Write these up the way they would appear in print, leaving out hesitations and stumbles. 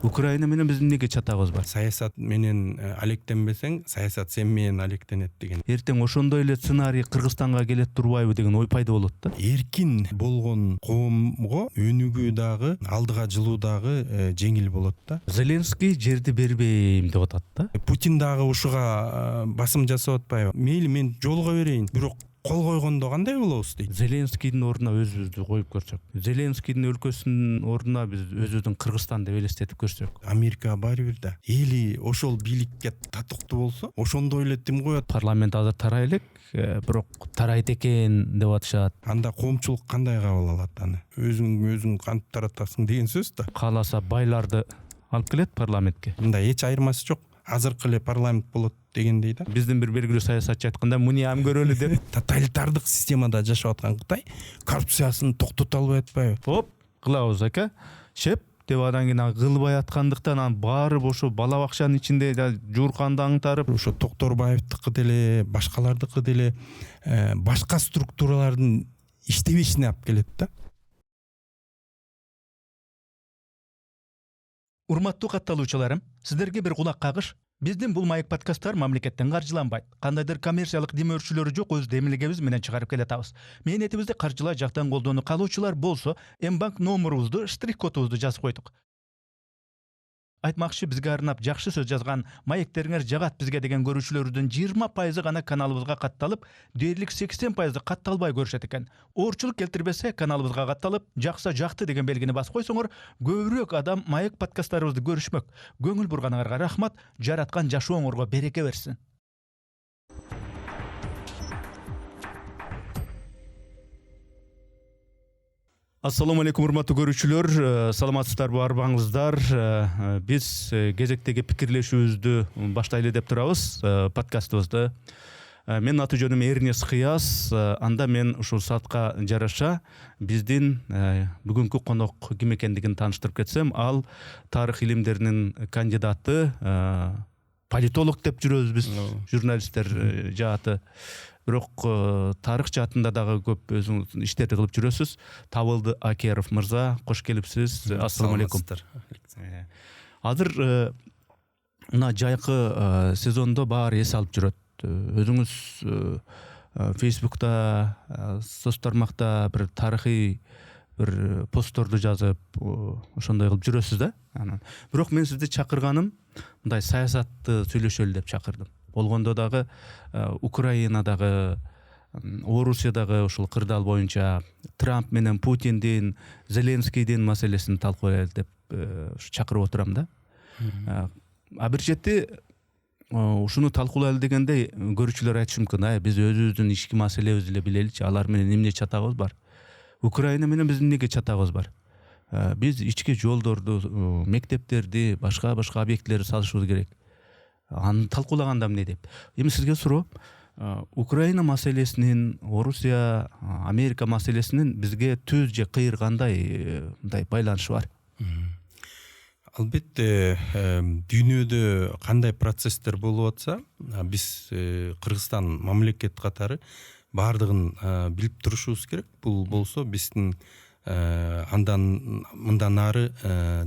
Украина менен биздин эмнеге чатагыбыз бар? Саясат менен алектенбесең, саясат сен менен алектенет деген. Эртең ошондой эле сценарий Кыргызстанга келет турбайбы деген ой пайда болот да. Эркин болгон коомго өнүгүү дагы, алдыга жылуу дагы жеңил болот да. Зеленский жерди бербейм деп атат да. Путин дагы ушуга басым жасап атпайбы? Мейли мен жолго берейин, бирок кол койгондо кандай болобуз дейт. Зеленскийдин ордуна өзүбүздү коюп көрсөк, Зеленскийдин өлкөсүнүн ордуна биз өзүбүздүн Кыргызстан деп элестетип көрсөк. Америка баары бир да. Эли ошол бийликке татыктуу болсо, ошондой эле тим коет. Парламент азыр тарай элек, бирок тарайт экен деп атышат. Анда коомчулук кандай кабыл алат аны? Өзүң кантип таратасың деген сөз да. Кааласа байларды алып келет парламентке. Мында эч айырмасы жок. Азыркы эле парламент болот дегендей да. Биздин бир белгилүү саясатчы айтканда муниям көрөлү деп. Тоталитардык системада жашап аткан Кытай коррупциясын токтото албай атпайбы? Оп, кылабыз ака. Шеп деп анан кийин кылбай аткандыктан анан баары ошо бала бакчанын ичинде жуурканды аңтарып, Ошо Токторбаевдыкы деле, башкалардыкы деле башка структуралардын иштебешине алып келет да. Урматтуу катталуучуларым, сиздерге бир кулак кагыш. Биздин бул маек подкасттар мамлекеттен каржыланбайт. Кандайдыр коммерциялык демөөрчүлөрү жок, өз демилигибиз менен чыгарып келатабыз. Мээнетибизди каржылай жактан колдоону каалоочулар болсо, М-банк номурубузду, штрих-кодубузду жазып койдук. Айтмакчы, бизге арнап жакшы сөз жазган, маектериңер жагат бизге деген көрүүчүлөрүдүн 20% гана каналыбызга катталып, дээрлик 80% катталбай көрүшөт экен. Оорчулук келтирбесе, каналыбызга катталып, жакса жакты деген белгини басып койсоңор, көбүрөөк адам маек подкасттарыбызды көрүшмөк. Көңүл бурганыңарга рахмат, жараткан жашооңорго береке берсин. Ассаламу алейкум, урматтуу көрүүчүлөр, саламатсыздарбы, арбаңыздар. Биз кезектеги пикирлешүүбүздү баштайлы деп турабыз, подкастыбызды. Менин аты жөнүм Эрнес Кыяз. Анда мен ушул саатка жараша биздин бүгүнкү конок ким экендигин тааныштырып кетсем, ал тарых илимдеринин кандидаты, политолог деп жүрөбүз биз, журналисттер жааты. Бирок тарых жаатында дагы көп өзүңүздүн иштерди кылып жүрөсүз. Табылды Акеров мырза, кош келипсиз. Ассаламу алейкум. Азыр мына жайкы сезондо баары эс алып жүрөт. Өзүңүз Фейсбукта, соц тармакта бир тарыхый бир постторду жазып, ошондой кылып жүрөсүз да. Бирок мен сизди чакырганым мындай саясатты сүйлөшөлү деп чакырдым. Болгондо дагы Украинадагы, Орусиядагы ушул кырдаал боюнча Трамп менен Путиндин, Зеленскийдин маселесин талкуулайлы деп чакырып отурам да. А бир чети ушуну талкуулайлы дегенде көрүүчүлөр айтышы мүмкүн, биз өзүбүздүн ички маселебизди эле билеличи, алар менен эмне чатагыбыз бар? Украина менен биздин эмнеге чатагыбыз бар? Биз ички жолдорду, мектептерди, башка объектилерди салышыбыз керек. Аны талкуулаганда эмне деп. Эми сизге суроо, Украина маселесинин, Орусия, Америка маселесинин бизге түз же кыйыр кандай мындай байланышы бар? Албетте, дүйнөдө кандай процесстер болуп атса, биз Кыргызстан мамлекет катары баардыгын билип турушубуз керек. Бул болсо биздин мындан ары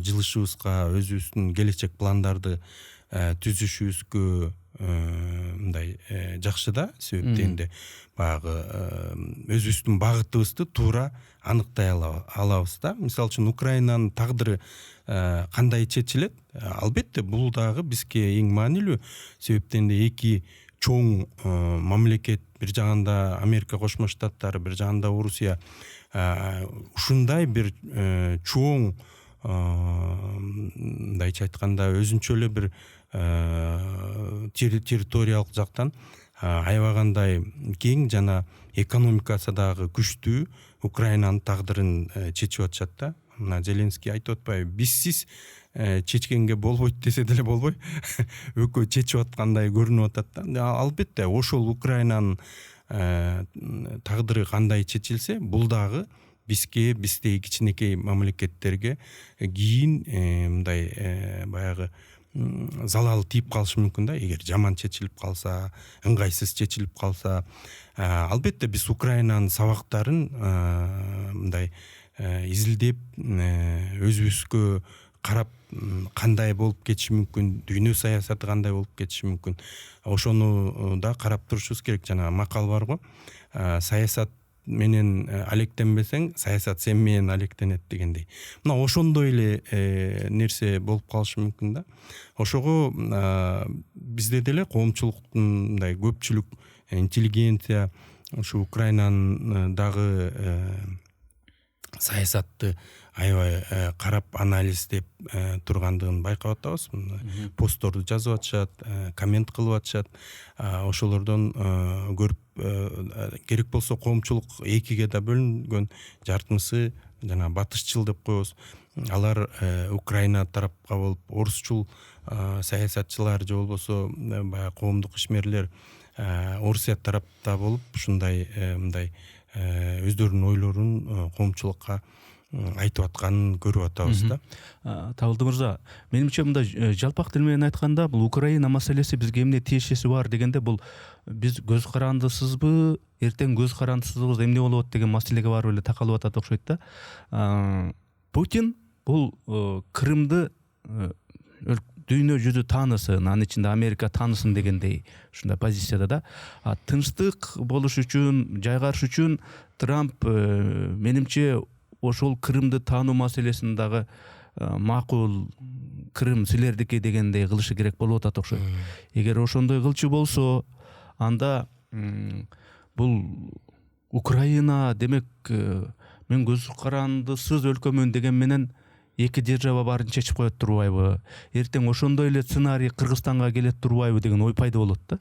жылышыбызга, өзүбүздүн келечек пландарды түзүшүбүзгө мындай жакшы да. Себептен баягы өзүбүздүн багытыбызды туура аныктай алабыз да. Мисалы үчүн Украинанын тагдыры кандай чечилет? Албетте бул дагы бизге эң маанилүү. Себептен эки чоң мамлекет, бир жагында Америка Кошмо Штаттары, бир жагында Орусия, ушундай бир чоң, мындайча айтканда, өзүнчө эле бир территориялык жактан аябагандай кең жана экономикасы дагы күчтүү Украинанын тагдырын чечип атышат да. Мына Зеленский айтып атпайбы, бизсиз чечкенге болбойт десе деле болбой, экөө чечип аткандай көрүнүп атат да. Албетте, ошол Украинанын тагдыры кандай чечилсе, бул дагы бизге, биздеги кичинекей мамлекеттерге кийин мындай баягы залал тийип калышы мүмкүн да. Эгер жаман чечилип калса, ыңгайсыз чечилип калса, албетте биз Украинанын сабактарын мындай изилдеп, өзүбүзгө карап кандай болуп кетиши мүмкүн, дүйнө саясаты кандай болуп кетиши мүмкүн, ошону да карап турушубуз керек. Жана макал бар го, саясат менен алектенбесең, саясат сен менен алектенет дегендей. Мына ошондой эле нерсе болуп калышы мүмкүн да. Ошого бизде деле коомчулуктун мындай көпчүлүк интеллигенция ушу Украинанын дагы саясатты аябай карап анализдеп тургандыгын байкап атабыз. Постторду жазып атышат, коммент кылып атышат. Ошолордон көрүп, керек болсо коомчулук экиге да бөлүнгөн, жартымысы жана батышчыл деп коебуз. Алар Украина тарапка болуп, орусчул саясатчылар же болбосо баягы коомдук ишмерлер Орусия тарапта болуп, ушундай мындай өздөрүнүн ойлорун коомчулукка айтып атканын көрүп атабыз да. Табылды мырза, менимче мындай жалпак тил менен айтканда, бул Украина маселеси бизге эмне тиешеси бар дегенде, бул биз көз карандысызбы, эртең көз карандысызбыз, эмне болот деген маселеге барып эле такалып атат окшойт да. Путин бул Крымды дүйнө жүзү таанысын, анын ичинде Америка таанысын дегендей ушундай позицияда да. Тынчтык болуш үчүн, жайгарыш үчүн Трамп менимче ошол Крымды таануу маселесин дагы макул, Крым силердики дегендей кылышы керек болуп атат окшойт. Эгер ошондой кылчу болсо, анда бул Украина демек мен көз карандысыз өлкөмүн деген менен эки держава баарын чечип коет турбайбы? Эртең ошондой эле сценарий Кыргызстанга келет турбайбы деген ой пайда болот да.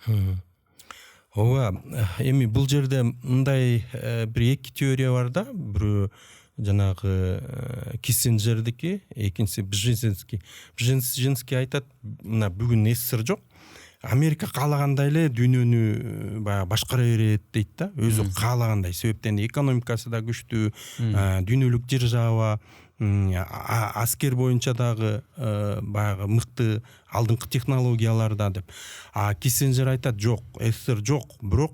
Ооба, эми бул жерде мындай бир эки теория бар да. Бирөө жанагы Киссинджердики, экинчиси Бжезинский. Бжезинский айтат, мына бүгүн СССР жок. Америка каалагандай эле дүйнөнү баягы башкара берет дейт да. Өзү каалагандай. Себептен экономикасы да күчтүү, дүйнөлүк держава, аскер боюнча дагы баягы мыкты алдыңкы технологияларда деп. Киссинджер айтат, жок, СССР жок, бирок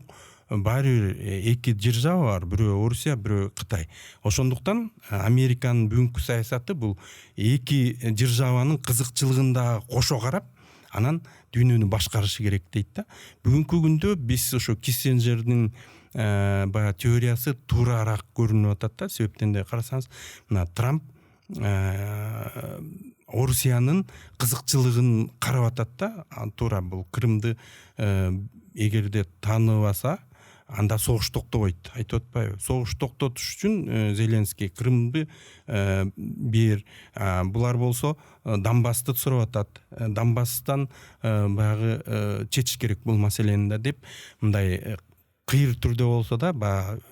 баары бир эки держава бар, бирөө Орусия, бирөө Кытай. Ошондуктан Американын бүгүнкү саясаты бул эки державанын кызыкчылыгында кошо карап, анан дүйнөнү башкарышы керек дейт да. Бүгүнкү күндө биз ошо Киссинджердин баягы теориясы туурараак көрүнүп атат да. Себептен де карасаңыз, мына Трамп Орусиянын кызыкчылыгын карап атат да. Туура бул Крымды эгерде тааныбаса, анда согуш токтобойт, айтып атпайбы? Согуш токтотуш үчүн Зеленский Крымды бер, булар болсо Донбассты сурап атат. Донбасстан баягы чечиш керек бул маселени да деп, мындай кыйыр түрдө болсо да,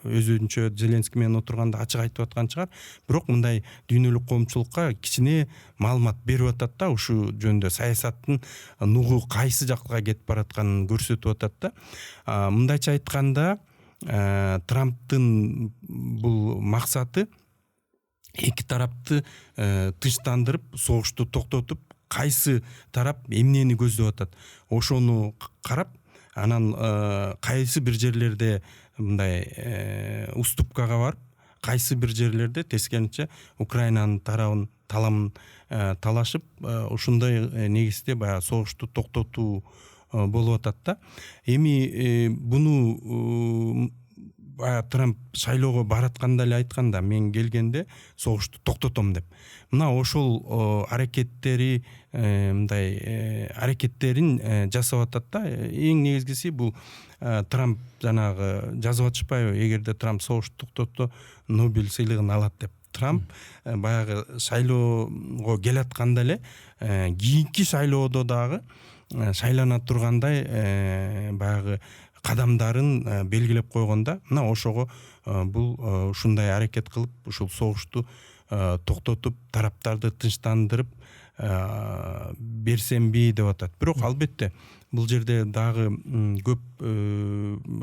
өзүнчө Зеленский менен отурганда ачык айтып аткан чыгар. Бирок мындай дүйнөлүк коомчулукка кичине маалымат берип атат да, ушу жөнүндө саясаттын нугу кайсы жакка кетип баратканын көрсөтүп атат да. Мындайча айтканда, Трамптын бул максаты эки тарапты тынчтандырып, согушту токтотуп, кайсы тарап эмнени көздөп атат, ошону карап, анан кайсы бир жерлерде мындай уступкага барып, кайсы бир жерлерде тескерисинче Украинанын тарабын таламын талашып, ушундай негизде баягы согушту токтотуу болуп атат да. Эми буну Трамп шайлоого баратканда эле айтканда, мен келгенде согушту токтотом деп. Мына ошол аракеттери, мындай аракеттерин жасап атат да. Эң негизгиси бул Трамп жанагы жазып атышпайбы, эгерде Трамп согушту токтотто Нобель сыйлыгын алат деп. Трамп баягы шайлоого келатканда эле кийинки шайлоодо дагы шайлана тургандай баягы кадамдарын белгилеп койгонда, мына ошого бул ушундай аракет кылып, ушул согушту токтотуп, тараптарды тынчтандырып берсемби деп атат. Бирок албетте бул жерде дагы көп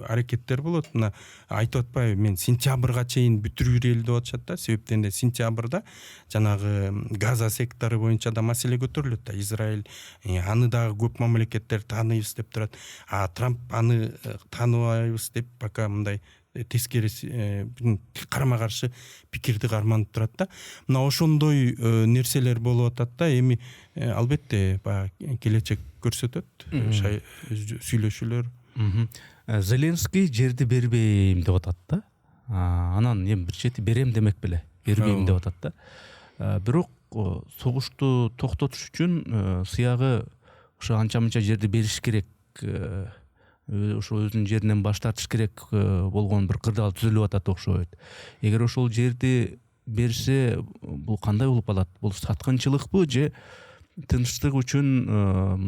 аракеттер болот. Мына айтып атпайбы, мен сентябрга чейин бүтүрүлө деп атышат да. Себептен де сентябрда жанагы Газа сектору боюнча да маселе көтөрүлөт да. Израиль аны дагы көп мамлекеттер тааныйбыз деп турат. Трамп аны тааныбайбыз деп пока мындай тескери карама каршы пикирди карманып турат да. Мына ошондой нерселер болуп атат да. Эми албетте баягы келечек көрсөтөт сүйлөшүүлөр. Зеленский жерди бербейм деп атат да. Анан эми бир чети берем демек беле, бербейм деп атат да. Бирок согушту токтотуш үчүн сыягы ошо анча-мынча жерди бериш керек, ошо өзүнүн жеринен баш тартыш керек болгон бир кырдаал түзүлүп атат окшойт. Эгер ошол жерди берсе, бул кандай болуп калат? Бул саткынчылыкпы же тынчтык үчүн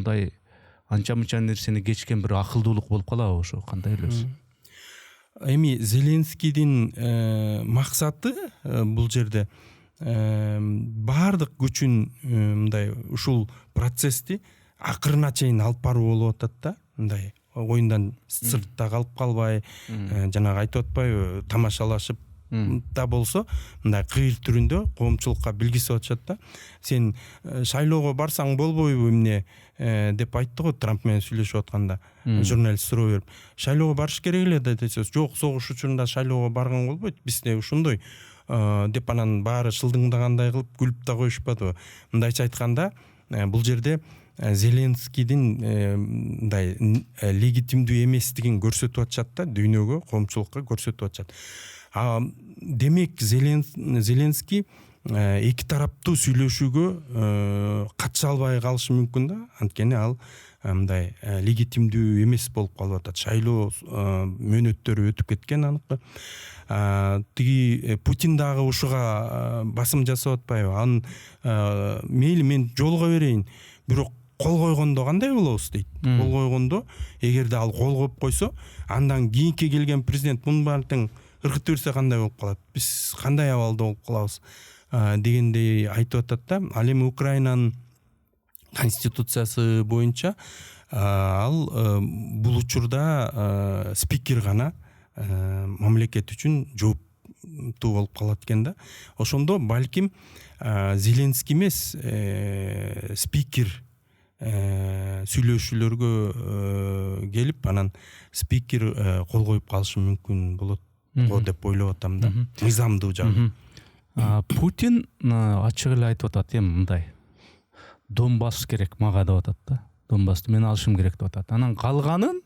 мындай анча-мынча нерсени кечкен бир акылдуулук болуп калабы, ошо кандай ойлойсуз? Эми Зеленскийдин максаты бул жерде баардык күчүн мындай ушул процессти акырына чейин алып баруу болуп атат да. Мындай оюндан сыртта калып калбай, жанагы айтып атпайбы, тамашалашып да болсо, мындай кыйыр түрүндө коомчулукка билгизип атышат да. Сен шайлоого барсаң болбойбу эмне деп айтты го Трамп менен сүйлөшүп атканда. Журналист суроо берип, шайлоого барыш керек эле да десе, жок, согуш учурунда шайлоого барган болбойт, бизде ушондой деп анан баары шылдыңдагандай кылып күлүп да коюшпадыбы. Мындайча айтканда, бул жерде Зеленскийдин мындай легитимдүү эместигин көрсөтүп атышат да, дүйнөгө, коомчулукка көрсөтүп атышат. Демек Зеленский эки тараптуу сүйлөшүүгө катыша албай калышы мүмкүн да, анткени ал мындай легитимдүү эмес болуп калып атат. Шайлоо мөөнөттөрү өтүп кеткен аныкы. Тиги Путин дагы ушуга басым жасап атпайбы? Анын мейли мен жолго берейин, бирок кол койгондо кандай болобуз дейт. Кол койгондо, эгерде ал кол коюп койсо, андан кийинки келген президент мунун баарын тең ыргытып берсе кандай болуп калат? Биз кандай абалда болуп калабыз дегендей айтып атат да. Ал эми Украинанын конституциясы боюнча ал бул учурда спикер гана мамлекет үчүн жооптуу болуп калат экен да. Ошондо балким Зеленский эмес, спикер сүйлөшүүлөргө келип, анан спикер кол коюп калышы мүмкүн болот го деп ойлоп атам да. Мыйзамдуу жагы. Путин ачык эле айтып атат, эми мындай Донбасс керек мага деп атат да. Донбассты мен алышым керек деп атат. Анан калганын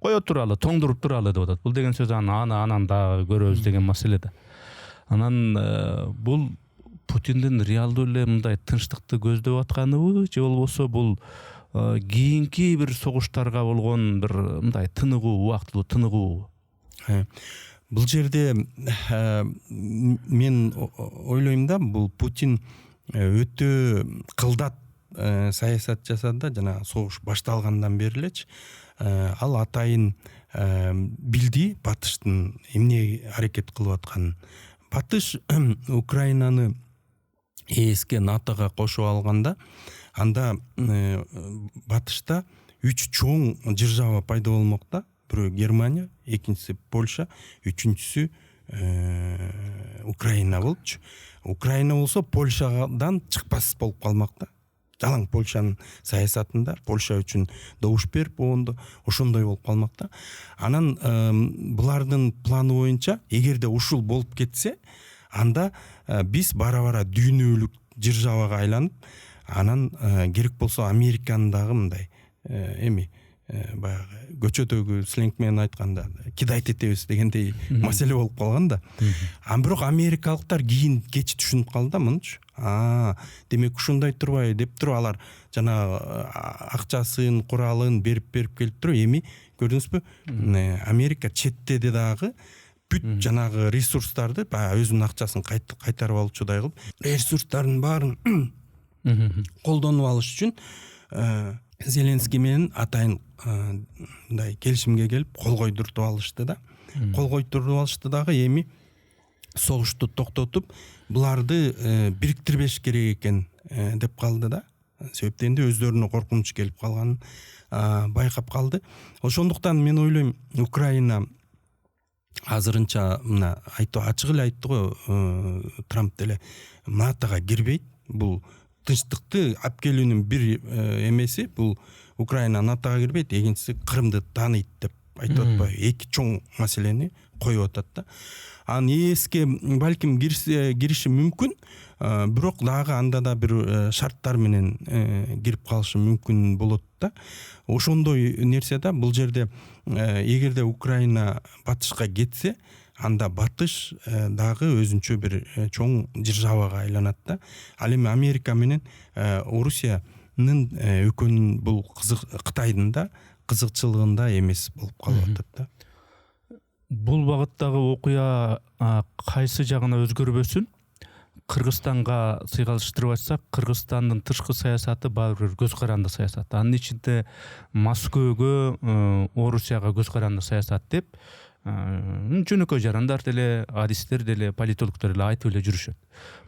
кое туралы, тоңдуруп туралы деп атат. Бул деген сөз анан дагы көрөбүз деген маселе да. Анан бул Путиндин реалдуу эле мындай тынчтыкты көздөп атканыбы, же болбосо бул кийинки бир согуштарга болгон бир мындай тыныгуу, убактылуу тыныгуу? Бул жерде мен ойлойм да, бул Путин өтө кылдат саясат жасады да, жана согуш башталгандан бери элечи. Ал атайын билди Батыштын эмне аракет кылып атканын. Батыш Украинаны ЭСке, НАТОга кошуп алганда, анда Батышта 3 чоң держава пайда болмок да. Бирөө Германия, экинчиси Польша, үчүнчүсү Украина болчу. Украина болсо Польшадан чыкпас болуп калмак да. Жалаң Польшанын саясатында Польша үчүн добуш берип болгондо ошондой болуп калмак да. Анан булардын планы боюнча, эгерде ушул болуп кетсе, анда биз бара-бара дүйнөлүк державага айланып, анан керек болсо Американын дагы мындай эми баягы көчөдөгү сленг менен айтканда кидайт этебиз дегендей маселе болуп калган да. Бирок америкалыктар кийин кеч түшүнүп калды да мынчы. Демек ушундай турбай деп туруп алар жана акчасын, куралын берип келип туруп, эми көрдүңүзбү? Америка четтеде дагы бүт жанагы ресурстарды баягы өзүнүн акчасын кайтарып алуучудай кылып, ресурстардын баарын колдонуп алыш үчүн Зеленский менен атайын мындай келишимге келип кол койдуртуп алышты да. Кол койдуртуп алышты дагы эми согушту токтотуп, буларды бириктирбеш керек экен деп калды да. Себептенде өздөрүнө коркунуч келип калганын байкап калды. Ошондуктан мен ойлойм, Украина азырынча мына ачык эле айтты го Трамп деле, НАТОга кирбейт. Бул тынчтыкты алып келүүнүн бир эмеси, бул Украина НАТОга кирбейт, экинчиси Крымды тааныйт деп айтып атпайбы? Эки чоң маселени коюп атат да. Анын ээске балким кириши мүмкүн, бирок дагы анда да бир шарттар менен кирип калышы мүмкүн болот да. Ошондой нерсе да. Бул жерде эгерде Украина батышка кетсе, анда батыш дагы өзүнчө бир чоң державага айланат да. Ал эми Америка менен Орусиянын экөөнүн бул Кытайдын да кызыкчылыгында эмес болуп калып атат да. Бул багыттагы окуя кайсы жагына өзгөрбөсүн, Кыргызстанга сыйгалыштырып айтсак, Кыргызстандын тышкы саясаты баары бир көз каранды саясат. Анын ичинде Москвага, Орусияга көз каранды саясат деп жөнөкөй жарандар деле, адистер деле, политологдор деле айтып эле жүрүшөт.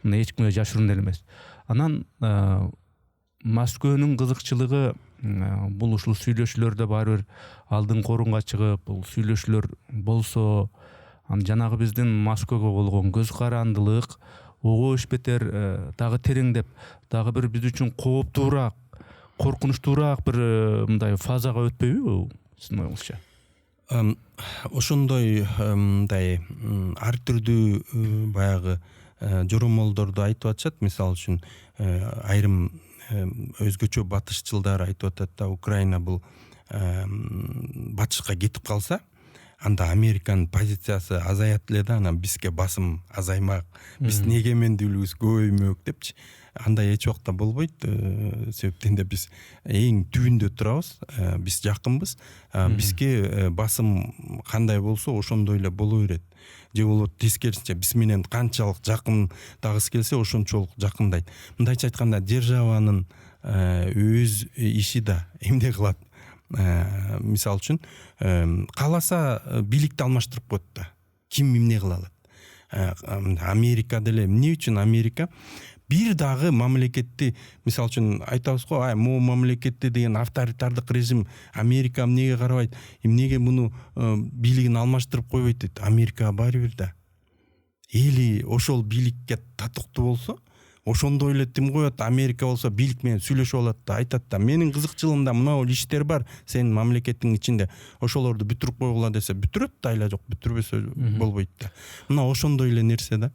Мына эч кимге жашыруун эле эмес. Анан Москванын кызыкчылыгы бул ушул сүйлөшүүлөрдө баары бир алдыңкы орунга чыгып, бул сүйлөшүүлөр болсо, жанагы биздин Москвага болгон көз карандылык ого ишбетер дагы тереңдеп, дагы бир биз үчүн кооптуураак, коркунучтуураак бир мындай фазага өтпөйбү сиздин оюңузча? Ошондой мындай ар түрдүү баягы жоромолдорду айтып атышат. Мисалы үчүн айрым өзгөчө батышчылдар айтып атат да, Украина бул батышка кетип калса, анда Американын позициясы азаят эле да, анан бизге басым азаймак, биздин эгемендүүлүгүбүз көбөймөк депчи. Андай эч убакта болбойт, себептен де биз эң түбүндө турабыз, биз жакынбыз, бизге басым кандай болсо ошондой эле боло берет. Же болот тескерисинче биз менен канчалык жакындагысы келсе ошончолук жакындайт. Мындайча айтканда, державанын өз иши да эмне кылат. Мисалы үчүн кааласа бийликти алмаштырып коет да. Ким эмне кыла алат? Америка деле эмне үчүн Америка бир дагы мамлекетти, мисалы үчүн айтабыз го, могу мамлекетти деген авторитардык режим Америка эмнеге карабайт, эмнеге муну бийлигин алмаштырып койбойт дейт. Америка баары бир да. Эли ошол бийликке татыктуу болсо, ошондой эле тим коет. Америка болсо бийлик менен сүйлөшүп алат да, айтат да, менин кызыкчылыгымда мына иштер бар сенин мамлекеттиң ичинде, ошолорду бүтүрүп койгула десе бүтүрөт да, айла жок, бүтүрбөсө болбойт да. Мына ошондой эле нерсе да.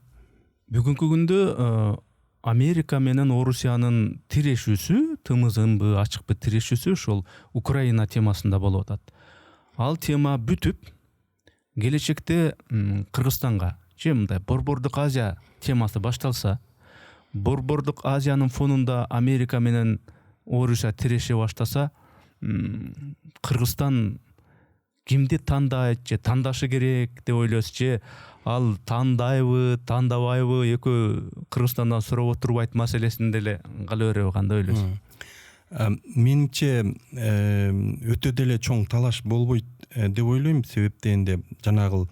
Бүгүнкү күндө Америка менен Орусиянын тирешүүсү, тымызымбы, ачыкпы тирешүүсү ошол Украина темасында болуп атат. Ал тема бүтүп, келечекте Кыргызстанга же мындай Борбордук Азия темасы башталса, Борбордук Азиянын фонунда Америка менен Орусия тиреше баштаса, Кыргызстан кимди тандайт же тандашы керек деп ойлойсуз, же ал тандайбы, тандабайбы, экөө Кыргызстандан сурап отурбайт маселесин деле кала береби, кандай ойлойсуз? Менимче өтө деле чоң талаш болбойт деп ойлойм. Себептенде жанагыл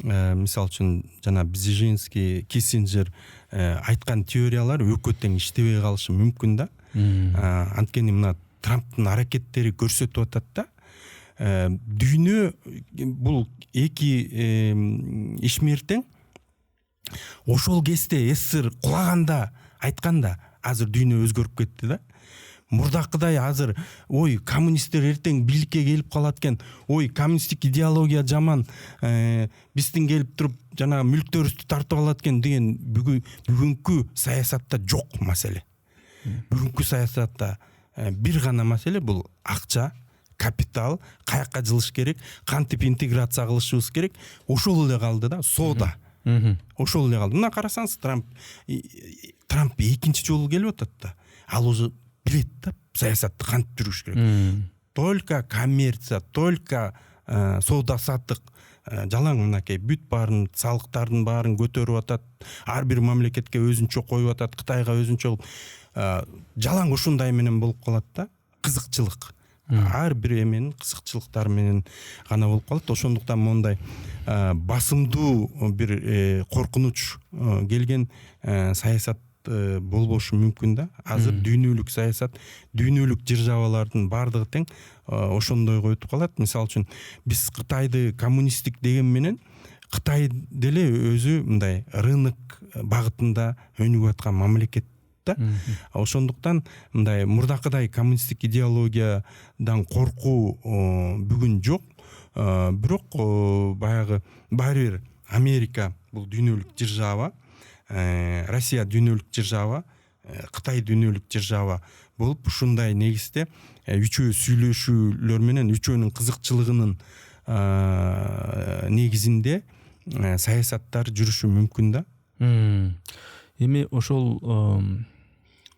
мисалы үчүн жана Бзежинский, Киссинджер айткан теориялар экөө тең иштебей калышы мүмкүн да. Анткени мына Трамптын аракеттери көрсөтүп атат да. Дүйнө бул эки ишмертең ошол кезде СССР кулаганда айтканда, азыр дүйнө өзгөрүп кетти да. Мурдакыдай азыр ой коммунисттер эртең бийликке келип калат экен, ой коммунисттик идеология жаман, биздин келип туруп жанагы мүлктөрүбүздү тартып алат экен деген бүгүнкү саясатта жок маселе. Бүгүнкү саясатта бир гана маселе, бул акча, капитал, каяка жылыш керек, кантип интеграция кылышыбыз керек, ошол эле калды да, соода. Ошол эле калды. Мына карасаңыз, Трамп экинчи жолу келип атат да. Ал уже билет да, саясатты кантип жүрүш керек. Только коммерция, только соода саттык, жалаң мынакей бүт баарын, салыктардын баарын көтөрүп атат. Ар бир мамлекетке өзүнчө коюп атат, Кытайга өзүнчө жалаң ушундай менен болуп калат да. Кызыкчылык. Ар бир эменин кызыкчылыктары менен гана болуп калат. Ошондуктан мондай басымдуу бир коркунуч келген саясат болбошу мүмкүн да. Азыр дүйнөлүк саясат, дүйнөлүк державалардын бардыгы тең ошондойго өтүп калат. Мисалы үчүн биз Кытайды коммунисттик деген менен Кытай деле өзү мындай рынок багытында өнүгүп аткан мамлекет да. Ошондуктан мындай мурдакыдай коммунисттик идеологиядан коркуу бүгүн жок. бирок баягы баары бир Америка бул дүйнөлүк держава, Россия дүйнөлүк держава, Кытай дүйнөлүк держава болуп ушундай негизде үчөө сүйлөшүүлөр менен үчөөнүн кызыкчылыгынын негизинде саясаттар жүрүшү мүмкүн да. Эми ошол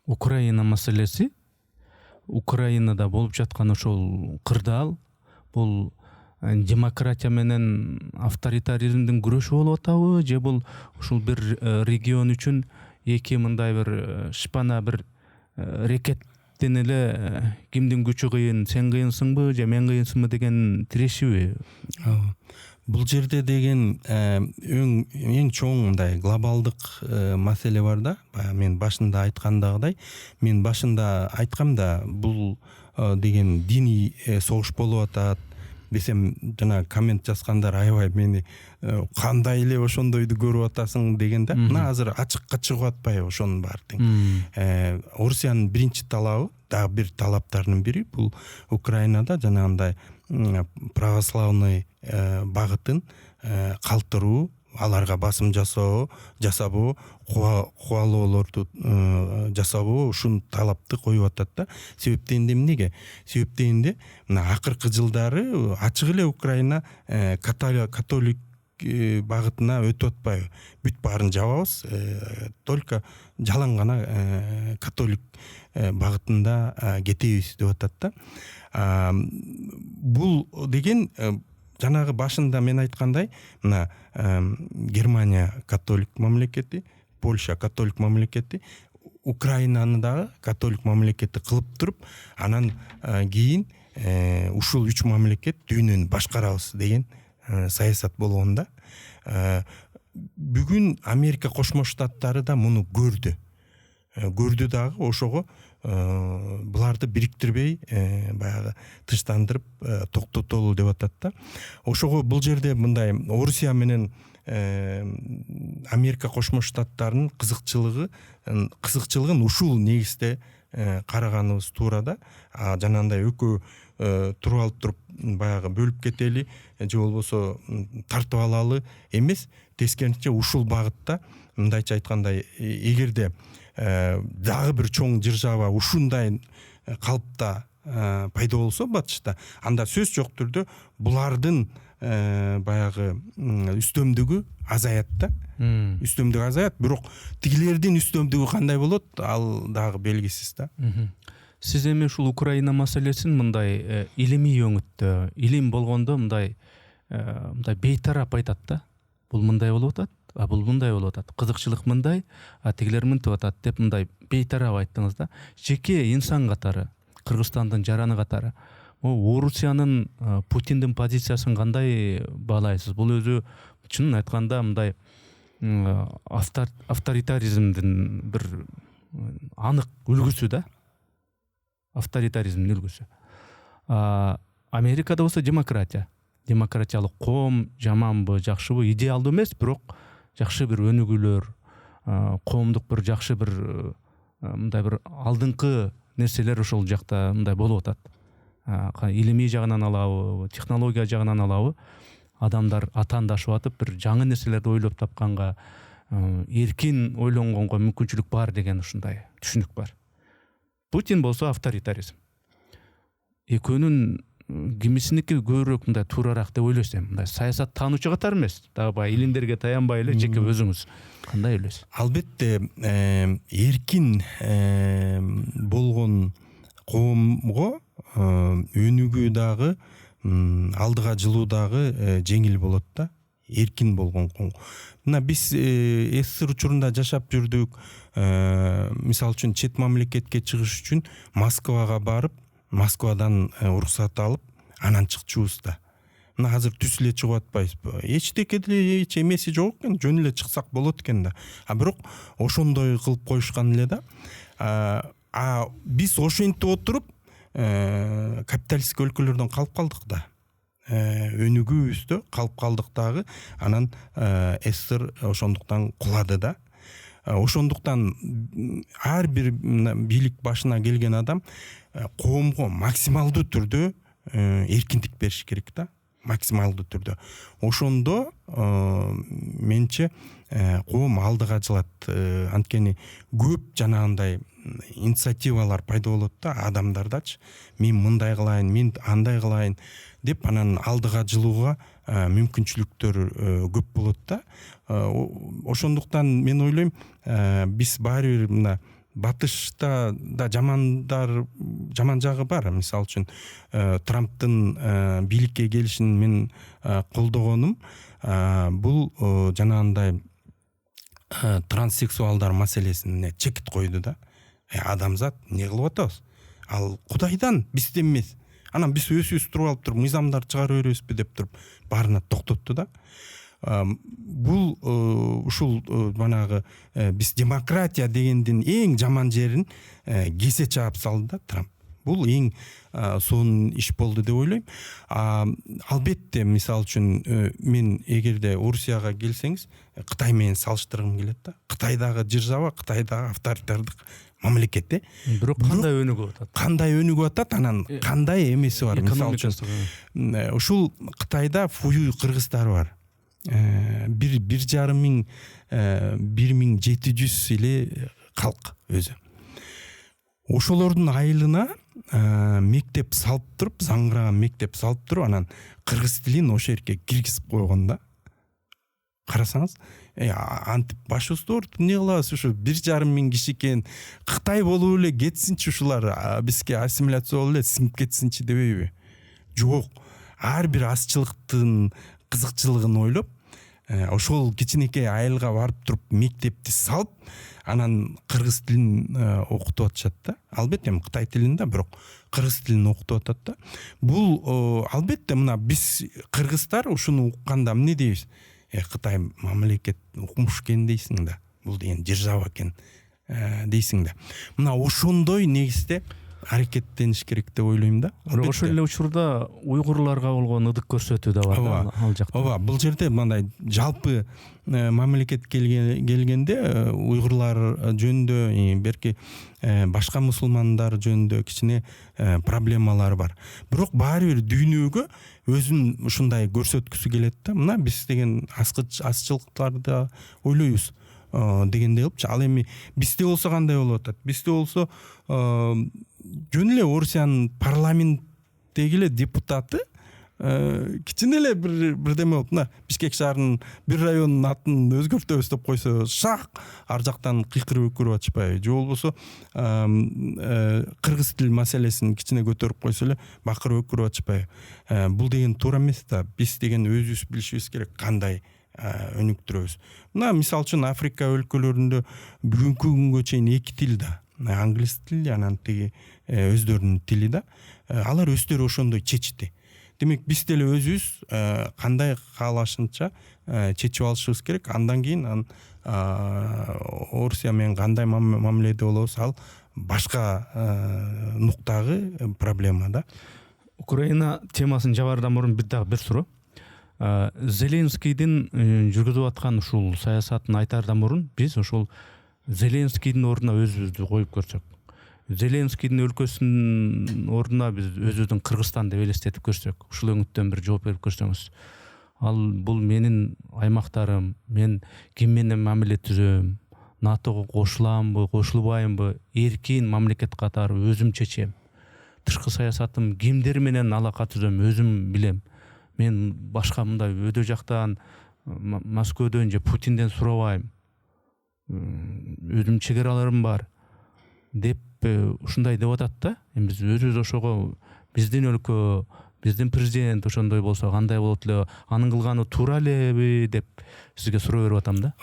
Украина маселеси, Украинада болуп жаткан ошол кырдаал бул демократия менен авторитаризмдин күрөшү болуп атабы, же бул ушул бир регион үчүн эки мындай бир шпана бир рекеттен эле кимдин күчү кыйын, сен кыйынсыңбы же мен кыйынсыңбы деген тирешиби? Бул жерде деген эң чоң мындай глобалдык маселе бар да. Мен башында айткандагыдай, мен башында айткам да, бул деген диний согуш болуп атат десем, жана коммент жазгандар аябай мени кандай эле ошондойду көрүп атасың деген да. Мына азыр ачыкка чыгып атпайбы ошонун баары тең. Орусиянын биринчи талабы, дагы бир талаптарынын бири бул Украинада жанагындай православный багытын калтыруу, аларга басым жасабоо, кубалоолорду жасабоо, ушун талапты коюп атат да. Себептенде эмнеге? Себептенде мына акыркы жылдары ачык эле Украина католик багытына өтүп атпайбы? Бүт баарын жабабыз, только жалаң гана католик багытында кетебиз деп атат да. Бул деген жанагы башында мен айткандай, мына Германия католик мамлекети, Польша католик мамлекети, Украинаны дагы католик мамлекети кылып туруп, анан кийин ушул үч мамлекет дүйнөнү башкарабыз деген саясат болгон да. Бүгүн Америка Кошмо Штаттары да муну көрдү дагы, ошого буларды бириктирбей баягы тыштандырып токтотолу деп атат да. Ошого бул жерде мындай Орусия менен Америка Кошмо Штаттарынын кызыкчылыгын ушул негизде караганыбыз туура да. Жанагындай экөө туруп алып туруп баягы бөлүп кетели же болбосо тартып алалы эмес, тескерисинче ушул багытта мындайча айткандай, эгерде дагы бир чоң держава ушундай калыпта пайда болсо батышта, анда сөз жок түрдө булардын баягы үстөмдүгү азаят да. Үстөмдүгү азаят, бирок тигилердин үстөмдүгү кандай болот, ал дагы белгисиз да. Сиз эми ушул Украина маселесин мындай илимий өңүттө, илим болгондо мындай бейтарап айтат да. Бул мындай болуп атат, бул мындай болуп атат, кызыкчылык мындай, тигилер мынтип атат деп мындай бейтарап айттыңыз да. Жеке инсан катары, Кыргызстандын жараны катары, Орусиянын, Путиндин позициясын кандай баалайсыз? Бул өзү чынын айтканда мындай авторитаризмдин бир анык үлгүсү да. Авторитаризмдин үлгүсү. Америкада болсо демократия. Демократиялык коом жаманбы, жакшыбы, идеалдуу эмес, бирок жакшы бир өнүгүүлөр, коомдук бир жакшы бир мындай бир алдыңкы нерселер ошол жакта мындай болуп атат. Илимий жагынан алабы, технология жагынан алабы, адамдар атаандашып атып, бир жаңы нерселерди ойлоп тапканга, эркин ойлонгонго мүмкүнчүлүк бар деген ушундай түшүнүк бар. Путин болсо авторитаризм. Экөөнүн кимисиники көбүрөөк мындай туурараак деп ойлойсуң? Мындай саясат таануучу катары эмес, дагы баягы илимдерге таянбай эле жеке өзүңүз кандай ойлойсуз? Албетте, эркин болгон коомго өнүгүү дагы, алдыга жылуу дагы жеңил болот да. Эркин болгон коом. Мына биз СССР учурунда жашап жүрдүк. Мисалы үчүн чет мамлекетке чыгыш үчүн Москвага барып, Москвадан уруксат алып, анан чыкчубуз да. Мына азыр түз эле чыгып атпайбызбы? Эчтеке деле эч эмеси жок экен, жөн эле чыксак болот экен да. Бирок ошондой кылып коюшкан эле да. Биз ошентип отуруп капиталисттик өлкөлөрдөн калып калдык да. Өнүгүүбүздө калып калдык дагы. Анан СССР ошондуктан кулады да. Ошондуктан ар бир бийлик башына келген адам коомго максималдуу түрдө эркиндик бериш керек да. максималдуу түрдө. Ошондо менче коом алдыга жылат. Анткени көп жанагындай инициативалар пайда болот да адамдардачы. Мен мындай кылайын, мен андай кылайын деп анан алдыга жылууга мүмкүнчүлүктөр көп болот да. Ошондуктан мен ойлойм, биз баары бир мына батышта да жаман жагы бар. Мисалы үчүн Трамптын бийликке келишин мен колдогонум бул жанагындай транссексуалдар маселесине чекит койду да. Адамзат не кылып атабыз? Ал Кудайдан, бизден эмес. Анан биз өзүбүз туруп алып туруп мыйзамдар чыгарып беребизби деп туруп баарына токтотту да. Бул ушул манагы биз демократия дегендин эң жаман жерин кесе чаап салды да Трамп. Бул эң сонун иш болду деп ойлойм. Албетте, мисалы үчүн мен эгерде Орусияга келсеңиз, Кытай менен салыштыргым келет да. Кытайдагы держава, Кытайдагы авторитардык мамлекет. Бирок кандай өнүгүп атат? Кандай өнүгүп атат, анан кандай эмеси бар? Мисалы үчүн ушул Кытайда фуюй кыргыздар бар. 1,5 мың 1700 эле калк өзү. Ошолордун айылына мектеп салып туруп, заңгыраган мектеп салып туруп, анан кыргыз тилин ошо жерге киргизип койгон да. Карасаңыз, антип башыбызды оорутуп не кылабыз, ушу 1,5 мың киши экен, Кытай болуп эле кетсинчи, ушулар бизге ассимиляция болуп эле сиңип кетсинчи дебейби? Жок. Ар бир азчылыктын кызыкчылыгын ойлоп, ошол кичинекей айылга барып туруп мектепти салып, анан кыргыз тилин окутуп атышат да. Албетте Кытай тилин да, бирок кыргыз тилин окутуп атат да. Бул албетте мына биз кыргыздар ушуну укканда эмне дейбиз? Кытай мамлекет укмуш экен дейсиң да. Бул деген держава экен дейсиң да. Мына ошондой негизде аракеттениш керек деп ойлойм да. Ошол эле учурда уйгурларга болгон ыдык көрсөтүү да бар да ал жакта. Ооба, бул жерде мындай жалпы мамлекет келгенде уйгурлар жөнүндө, берки башка мусулмандар жөнүндө кичине проблемалар бар. Бирок баары бир дүйнөгө өзүн ушундай көрсөткүсү келет да. Мына биз деген азчылыктарды ойлойбуз дегенде кылыпчы. Ал эми бизде болсо кандай болуп атат? Бизде болсо жөн эле Орусиянын парламенттеги эле депутаты кичине эле бирдеме болуп, мына Бишкек шаарынын бир районунун атын өзгөртөбүз деп койсо, шак ар жактан кыйкырып өкүрүп атышпайбы? Же болбосо кыргыз тил маселесин кичине көтөрүп койсо эле бакырып өкүрүп атышпайбы? Бул деген туура эмес да. Биз деген өзүбүз билишибиз керек кандай өнүктүрөбүз. Мына мисалы үчүн Африка өлкөлөрүндө бүгүнкү күнгө чейин 2 тил да. Англис тили, анан тиги өздөрүнүн тили да. Алар өздөрү ошондой чечти. Демек биз деле өзүбүз кандай каалашынча чечип алышыбыз керек. Андан кийин Орусия менен кандай мамиледе болобуз, ал башка нуктагы проблема да. Украина темасын жабаардан мурун бир суроо. Зеленскийдин жүргүзүп аткан ушул саясатын айтаардан мурун биз ошол Зеленскийдин ордуна өзүбүздү коюп көрсөк. Зеленскийдин өлкөсүнүн ордуна биз өзүбүздүн Кыргызстан деп элестетип көрсөк, ушул өңүттөн бир жооп берип көрсөңүз. Ал бул менин аймактарым, мен ким менен мамиле түзөм, НАТОго кошуламбы, кошулбаймбы, эркин мамлекет катары өзүм чечем. Тышкы саясатым кимдер менен алака түзөм, өзүм билем. Мен башка мындай өдө жактан Москвадөн же Путинден сурабайм. Өзүм чегераларым бар деп ушундай деп атат да. Эми биз өзүбүз ошого биздин өлкө, биздин президент ошондой болсо кандай болот эле, анын кылганы туура элеби деп сизге суроо берип атам да.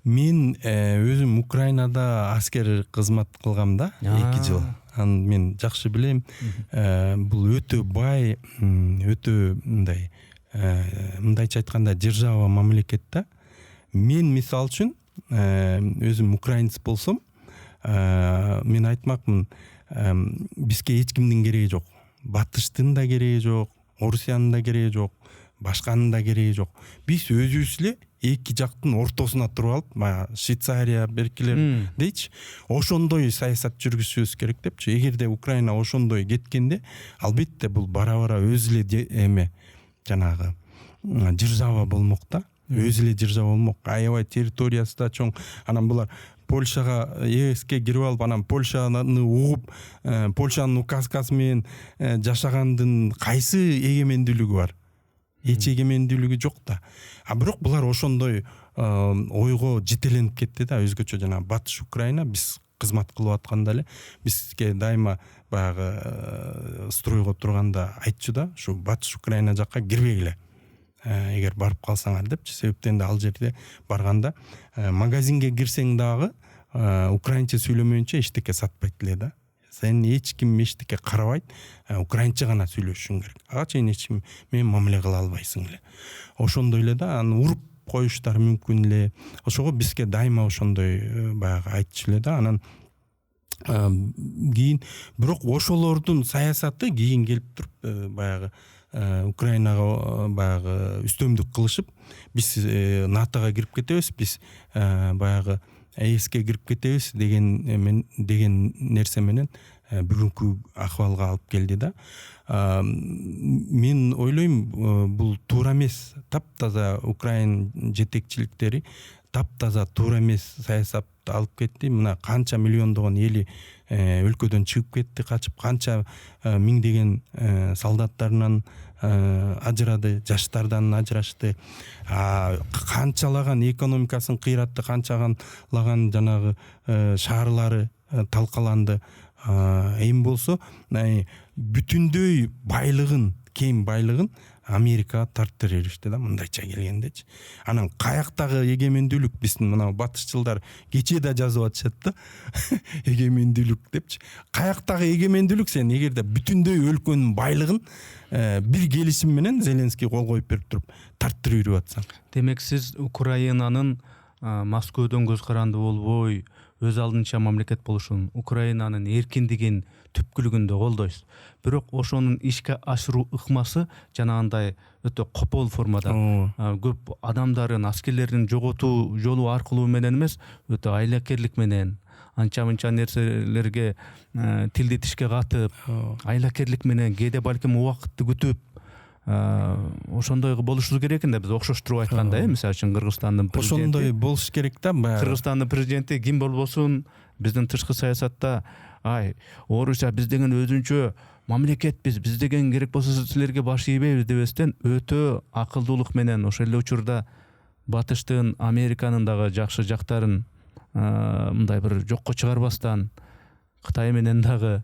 Мен өзүм Украинада аскер кызмат кылгам да, 2 жыл. Аны мен жакшы билем. Бул өтө бай, өтө мындайча айтканда держава мамлекет да. Мен мисалы үчүн өзүм украинец болсом, мен айтмакмын, бизге эч кимдин кереги жок. Батыштын да кереги жок, Орусиянын да кереги жок, башканын да кереги жок. Биз өзүбүз эле эки жактын ортосуна туруп алып, баягы Швейцария беркилер дейчи, ошондой саясат жүргүзүшүбүз керек депчи. Эгерде Украина ошондой кеткенде, албетте бул бара-бара өз эле жанагы держава болмок да, өзү эле держава болмок, аябай территориясы да чоң. Анан булар Польшага ЕСке кирип алып, анан Польшаны угуп, Польшанын указкасы менен жашагандын кайсы эгемендүүлүгү бар? Эч эгемендүүлүгү жок да. А бирок булар ошондой ойго жетеленип кетти да, өзгөчө жанагы Батыш Украина биз кызмат кылып атканда эле бизге дайыма баягы стройго турганда айтчу да, ушу Батыш Украина жакка кирбегиле. Эгер барып калсаңар депчи. Себептен да ал жерде барганда магазинге кирсең дагы украинча сүйлөмөйүнчө эчтеке сатпайт эле да. Сен эч ким эчтеке карабайт, украинча гана сүйлөшүшүң керек. Ага чейин эч ким менен мамиле кыла албайсың эле. Ошондой эле да, аны уруп коюштары мүмкүн эле. Ошого бизге дайыма ошондой баягы айтчу эле да. Анан кийин бирок ошолордун саясаты кийин келип туруп баягы Украинага баягы үстөмдүк кылышып, биз НАТОга кирип кетебиз, биз баягы ЕСке кирип кетебиз деген нерсе менен бүгүнкү акыбалга алып келди да. Мен ойлойм, бул туура эмес. Таптаза Украин жетекчиликтери таптаза туура эмес саясат алып кетти. Мына канча миллиондогон эли өлкөдөн чыгып кетти, качып, канча миңдеген солдаттарынан ажырады, жаштардан ажырашты. Канчалаган экономикасын кыйратты, канчалаган жанагы шаарлары талкаланды. Эми болсо бүтүндөй байлыгын, кем байлыгын Америка тартып беришти да, мындайча келгендечи. Анан каяктагы эгемендүүлүк, биздин мына батышчылдар кечээ да жазып атышат да, эгемендүүлүк депчи. Каяктагы эгемендүүлүк сен эгерде бүтүндөй өлкөнүн байлыгын бир келишим менен Зеленский кол коюп берип туруп тарттырып жүрүп атсаң. Демек сиз Украинанын Москвадан көз каранды болбой өз алдынча мамлекет болушун, Украинанын эркиндигин түпкүлүгүндө колдойсуз. Бирок ошонун ишке ашыруу ыкмасы жанагындай өтө копол формада, көп адамдарын, аскерлерин жоготуу жолу аркылуу менен эмес, өтө айлакерлик менен, анча-мынча нерселерге тилди тишке катып, айлакерлик менен, кээде балким убакытты күтүп, ошондой болушубуз керек экен да, биз окшоштуруп айтканда, мисалы үчүн Кыргызстандын президенти. Ошондой болуш керек да. Кыргызстандын президенти ким болбосун, биздин тышкы саясатта орусия биз деген өзүнчө мамлекетпиз, биз деген керек болсо силерге баш ийбейбиз дебестен өтө акылдуулук менен ошол эле учурда Батыштын, Американын дагы жакшы жактарын мындай бир жокко чыгарбастан, Кытай менен дагы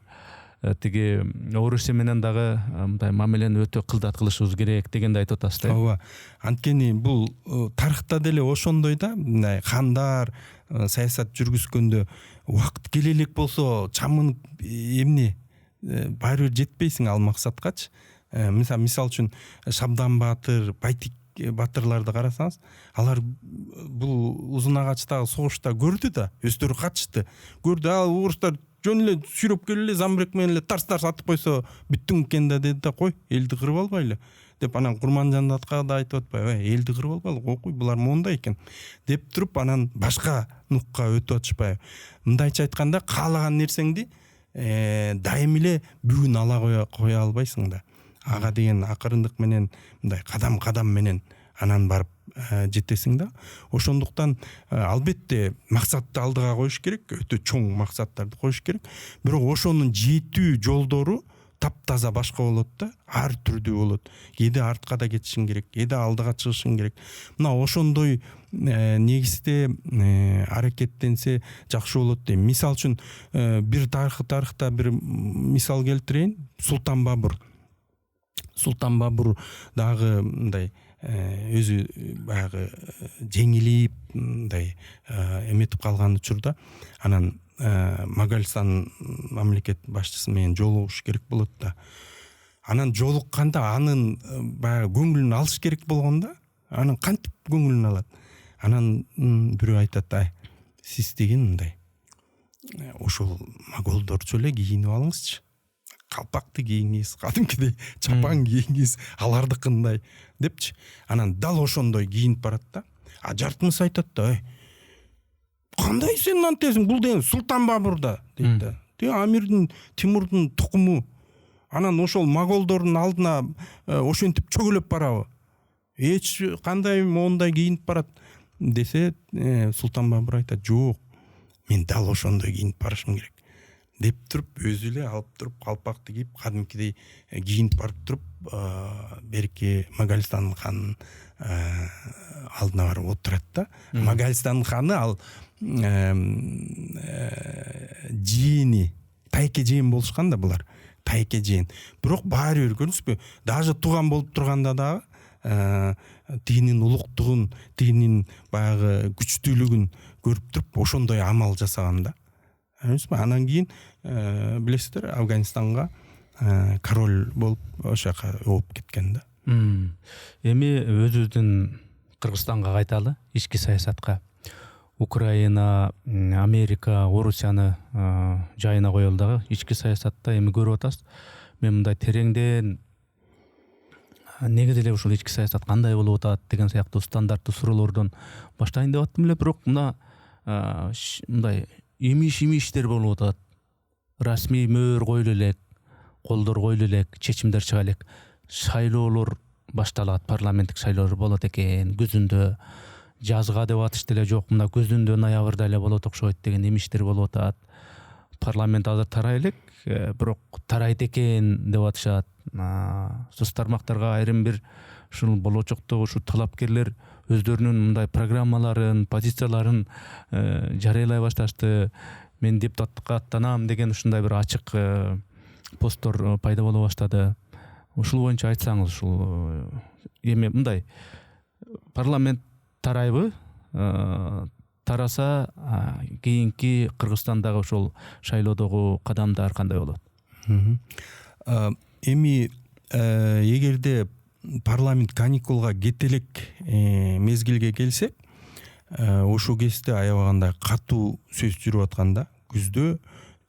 тиги Орусия менен дагы мындай мамилени өтө кылдат кылышыбыз керек дегенди айтып атасыз да. Ооба. Анткени бул тарыхта деле ошондой да, мындай хандар саясат жүргүзгөндө убакыт келе элек болсо чамынып эмне баары бир жетпейсиң ал максаткачы. Мисал үчүн Шабдан баатыр, Байтик баатырларды карасаңыз, алар бул Узун агачтагы согушта көрдү да, өздөрү катышты. Көрдү, ал орустар жөн эле сүйрөп келип эле Замбрек менен эле тарс-тарс атып койсо бүттүң экен да деди да, кой, элди кырып албайлы деп. Анан Курманжандатка да айтып атпайбы, элди кырып албайлы, окуй, булар мондай экен деп туруп, анан башка нукка өтүп атышпайбы. Мындайча айтканда, каалаган нерсеңди дайым эле бүгүн ала кое албайсың да. Ага деген акырындык менен, мындай кадам менен анан барып жетесиң да. Ошондуктан албетте максатты алдыга коюш керек, өтө чоң максаттарды коюш керек. Бирок ошонун жетүү жолдору таптаза башка болот да, ар түрдүү болот. Кээде артка да кетишиң керек, кээде алдыга чыгышың керек. Мына ошондой негизде аракеттенсе жакшы болот дейм. Мисал үчүн бир тарыхта бир мисал келтирейин. Султан Бабур дагы мындай өзү баягы жеңилип мындай эметип калган учурда, анан Моголстан мамлекет башчысы менен жолугуш керек болот да. Анан жолукканда анын баягы көңүлүн алыш керек болгондо, анан кантип көңүлүн алат? Анан бирөө айтат, сиз деген мындай ошол моголдорчу эле кийинип алыңызчы. Калпакты кийиңиз, кадимкидей чапан кийиңиз, алардыкындай депчи. Анан дал ошондой кийинип барат да. Жартымыз айтат да, кандай сен антесиң, бул деген Султан Бабур да дейт да. Амирдин, Тимурдун тукуму. анан ошол моголдордун алдына ошентип чөгөлөп барабы, эч кандай моундай кийинип барат десе, Султан Бабур айтат, жок, мен дал ошондой кийинип барышым керек деп туруп, өзү эле алып туруп калпакты кийип кадимкидей кийинип барып туруп, берки Моголстандын ханынын алдына барып отурат да. Моголстандын ханы ал жиени, тайке жиен болушкан да булар, тайке жиен. Бирок баары бир көрдүңүзбү, даже тууган болуп турганда дагы тигинин улуктугун, тигинин баягы күчтүүлүгүн көрүп туруп ошондой амал жасаган да. Анан кийин билесиздер, Афганистанга король болуп ошо жака ооп кеткен да. Эми өзүбүздүн Кыргызстанга кайталы, ички саясатка. Украина, Америка, Орусияны жайына коелу дагы. Ички саясатта эми көрүп атасыз. Мен мындай тереңден негизи эле ушул ички саясат кандай болуп атат деген сыяктуу стандарттуу суроолордон баштайын деп аттым эле, бирок мына мындай имиш-имиштер болуп атат. Расмий мөөр коюлу элек, колдор коюлу элек, чечимдер чыга элек. Шайлоолор башталат, парламенттик шайлоолор болот экен күзүндө. Жазга деп атышты эле, жок, мына күзүндө ноябрда эле болот окшойт деген имиштер болуп атат. Парламент азыр тарай элек, бирок тарайт экен деп атышат. Соц тармактарга айрым бир ушул болочокто ушу талапкерлер өздөрүнүн мындай программаларын, позицияларын жарыялай башташты. Мен депутаттыкка аттанам деген ушундай бир ачык посттор пайда боло баштады. Ушул боюнча айтсаңыз, ушул эми мындай парламент тарайбы, тараса кийинки Кыргызстандагы ошол шайлоодогу кадамдар кандай болот? Эми эгерде парламент каникулга кете элек мезгилге келсек, ошол кезде аябагандай катуу сөз жүрүп атканда, күздө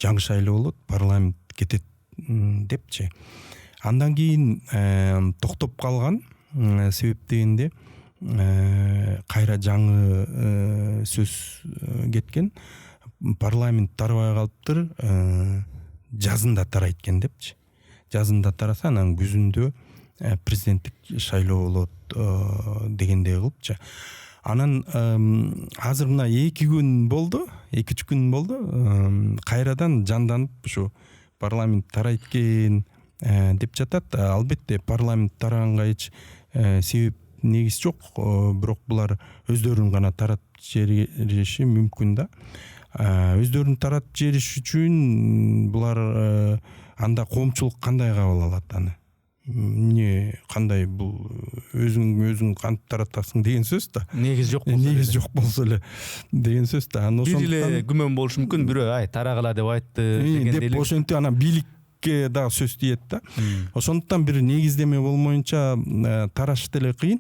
жаңы шайлоо болот, парламент кетет депчи. Андан кийин токтоп калган себеп дегенде кайра жаңы сөз кеткен, парламент тарабай калыптыр, жазында тарайт экен депчи. Жазында тараса, анан күзүндө президенттик шайлоо болот дегендей кылыпчы. Анан азыр мына 2 күн болду, 2-3 күн болду, кайрадан жанданып ушу парламент тарайт экен деп жатат. Албетте парламент тараганга эч себеп негиз жок, бирок булар өздөрүн гана таратып жибериши мүмкүн да. Өздөрүн таратып жибериш үчүн булар анда коомчулук кандай кабыл алат аны? Эмне, кандай, бул өзүң кантип таратасың деген сөз да. Негиз жок болсо, негиз жок болсо эле деген сөз да. Бир эле күмөн болушу мүмкүн, бирөө ай тарагыла деп айтты дегенде деп ошентип анан бийликке дагы сөз тиет да. Ошондуктан бир негиздеме болмоюнча тарашты эле кыйын.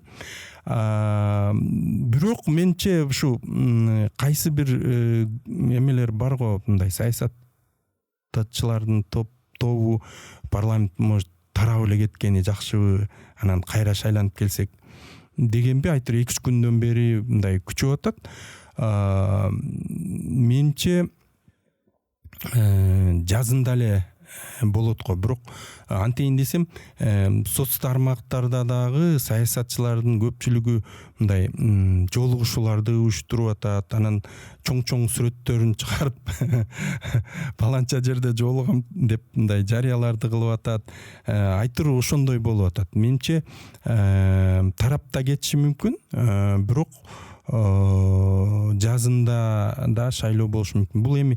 Бирок менче ушу кайсы бир эмелер бар го, мындай саясатчылардын тобу парламент может тарап эле кеткени жакшыбы, анан кайра шайланып келсек дегенби айтыр. 2-3 күндөн бери мындай күчөп атат. Менче жазында эле болот го, бирок антейин десем, соц тармактарда дагы саясатчылардын көпчүлүгү мындай жолугушууларды уюштуруп атат, анан чоң сүрөттөрүн чыгарып паланча жерде жолугам деп мындай жарыяларды кылып атат. Айтыр ошондой болуп атат. Менче тарапта кетиши мүмкүн, бирок жазында да шайлоо болушу мүмкүн. Бул эми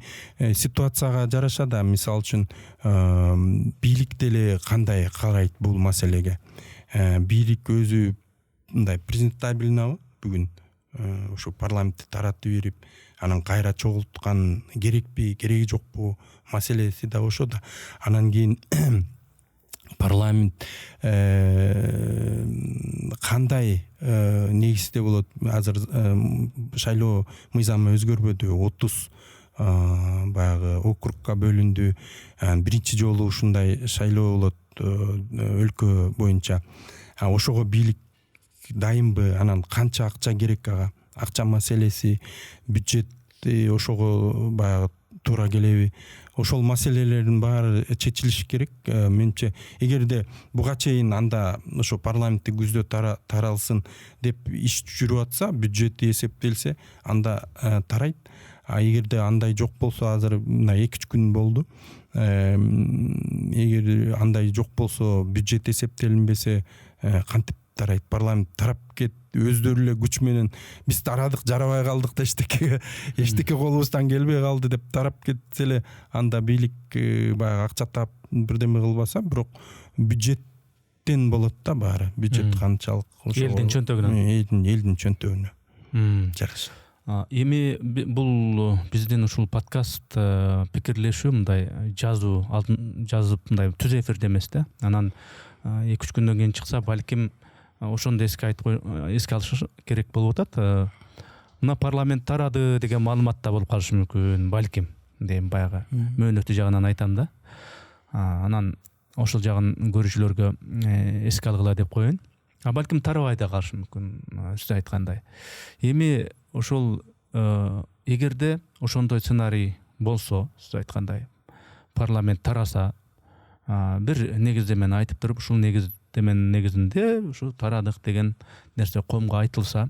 ситуацияга жараша да, мисалы үчүн бийлик деле кандай карайт бул маселеге. Бийлик өзү мындай презентабельнабы бүгүн ушу парламентти таратып берип, анан кайра чогулткан керекпи, кереги жокпу маселеси да ошо да. Анан кийин парламент кандай негизде болот? Азыр шайлоо мыйзамы өзгөрбөдү, 30 баягы округка бөлүндү. Биринчи жолу ушундай шайлоо болот өлкө боюнча. Ошого бийлик дайымбы? Анан канча акча керек ага? Акча маселеси, бюджет ошого баягы туура келеби? ошол маселелердин баары чечилиши керек. Менимче эгерде буга чейин анда ошо парламенттик күздө таралсын деп иш жүрүп атса, бюджети эсептелсе, анда тарайт. А эгерде андай жок болсо, азыр мына 2-3 күн болду. Эгер андай жок болсо, бюджет эсептелинбесе, кантип тарайт? Парламент тарап кет, өздөрү эле күч менен биз тарадык, жарабай калдык да эчтеке колубуздан келбей калды деп тарап кетсе эле, анда бийлик баягы акча таап бирдеме кылбаса, бирок бюджеттен болот да баары. Бюджет канчалык элдин чөнтөгүнөн. Элдин чөнтөгүнө жараша. Эми бул биздин ушул подкаст пикирлешүү мындай жазуу жазып мындай түз эфирде эмес да. Анан 2-3 күндөн кийин чыкса, балким ошондо эске алыш керек болуп атат. Мына парламент тарады деген маалымат да болуп калышы мүмкүн, балким дейм, баягы мөөнөтү жагынан айтам да. Анан ошол жагын көрүүчүлөргө эске алгыла деп коеюн. Балким тарабай да калышы мүмкүн, сиз айткандай. Эми ошол эгерде ошондой сценарий болсо, сиз айткандай, парламент тараса, бир негиздемени айтып туруп, ушул негиздеменин негизинде ушу тарадык деген нерсе коомго айтылса,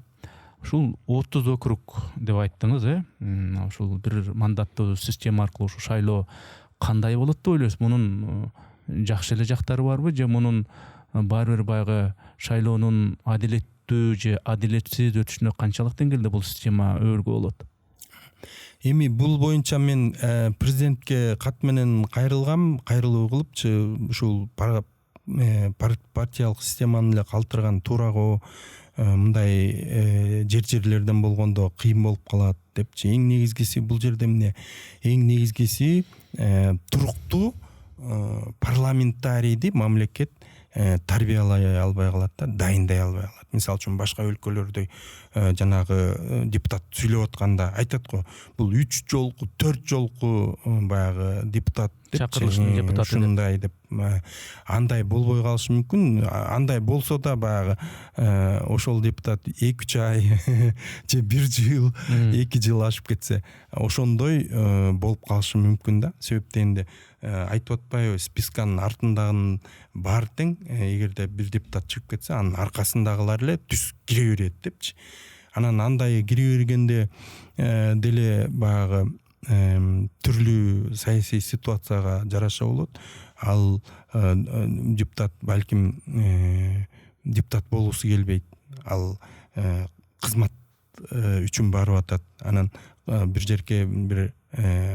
ушул 30 округ деп айттыңыз, ушул бир мандаттуу система аркылуу ушу шайлоо кандай болот деп ойлойсуз? Мунун жакшы эле жактары барбы, же мунун баары бир баягы шайлоонун адилеттүү же адилетсиз өтүшүнө канчалык деңгээлде бул система өбөлгө болот? Эми бул боюнча мен президентке кат менен кайрылуу кылыпчы, ушул партиялык системаны эле калтырган туурагы мындай жерлерден болгондо кыйын болуп калат депчи. Эң негизгиси бул жерде эмне? Эң негизгиси туруктуу парламентарийди мамлекет тарбиялай албай калат да, дайындай албай калат. Мисалы үчүн башка өлкөлөрдөй жанагы депутат сүйлөп атканда айтат го, бул 3 жолку, 4 жолку баягы депутат деп чакырылыштын депутаты ушундай деп, андай болбой калышы мүмкүн. Андай болсо да баягы ошол депутат 2-3 ай же 1 жыл, 2 жыл ашып кетсе, ошондой болуп калышы мүмкүн да. Себеп дегенде айтып атпайбы, списканын артындагынын баары тең, эгерде бир депутат чыгып кетсе, анын аркасындагылар эле түз кире берет депчи. Анан андай кире бергенде деле баягы түрлүү саясий ситуацияга жараша болот. Ал депутат балким депутат болуусу келбейт. Ал кызмат үчүн барып атат. Анан бир жерге бир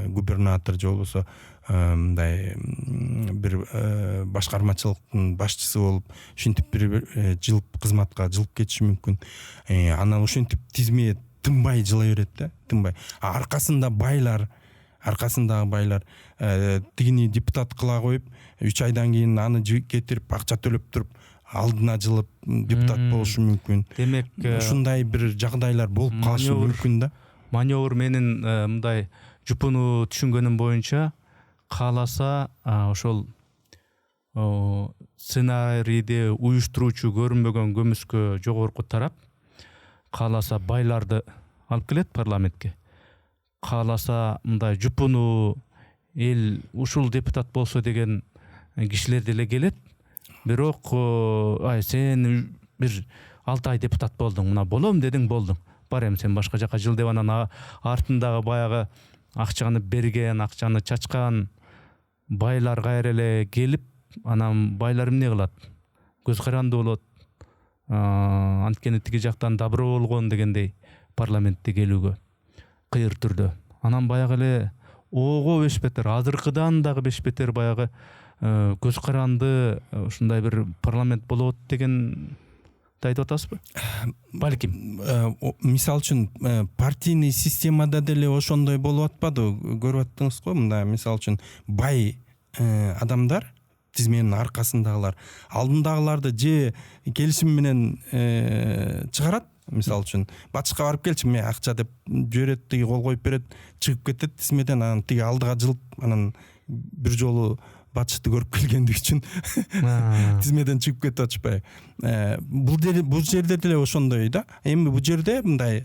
губернатор же болбосо мындай бир башкармачылыктын башчысы болуп, ушинтип бир жыл кызматка жылып кетиши мүмкүн. Анан ушинтип тизме тынбай жыла берет да, тынбай. Аркасындагы байлар тигини депутат кыла коюп, 3 айдан кийин аны кетирип акча төлөп туруп алдына жылып депутат болушу мүмкүн. Демек, ушундай бир жагдайлар болуп калышы мүмкүн да. Маневр менин мындай жупуну түшүнгөнүм боюнча, кааласа ошол сценарийди уюштуруучу көрүнбөгөн көмүскө жогорку тарап, кааласа байларды алып келет парламентке. Кааласа мындай жупуну эл ушул депутат болсо деген кишилер деле келет. Бирок сен бир 6 ай депутат болдуң, мына болом дедиң, болдуң. Бар эми сен башка жака жыл деп, анан артындагы баягы акчаны берген, акчаны чачкан байлар кайра эле келип, анан байлар эмне кылат? Көз каранды болот. Анткени тиги жактан добро болгон дегендей парламентте келүүгө кыйыр түрдө. Анан баягы эле ого бешбетер, азыркыдан дагы бешбетер баягы көз каранды ушундай бир парламент болот деген айтып атасызбы? Балким. Мисалы үчүн партийный системада деле ошондой болуп атпады, көрүп аттыңыз го. Мындай мисалы үчүн бай адамдар, тизменин аркасындагылар алдындагыларды же келишим менен чыгарат. Мисалы үчүн батышка барып келчи, мен акча деп жиберет, тиги кол коюп берет, чыгып кетет тизмеден, анан тиги алдыга жылып, анан бир жолу батышты көрүп келгендиги үчүн тизмеден чыгып кетип атышпайбы? Бул жерде деле ошондой да. Эми бул жерде мындай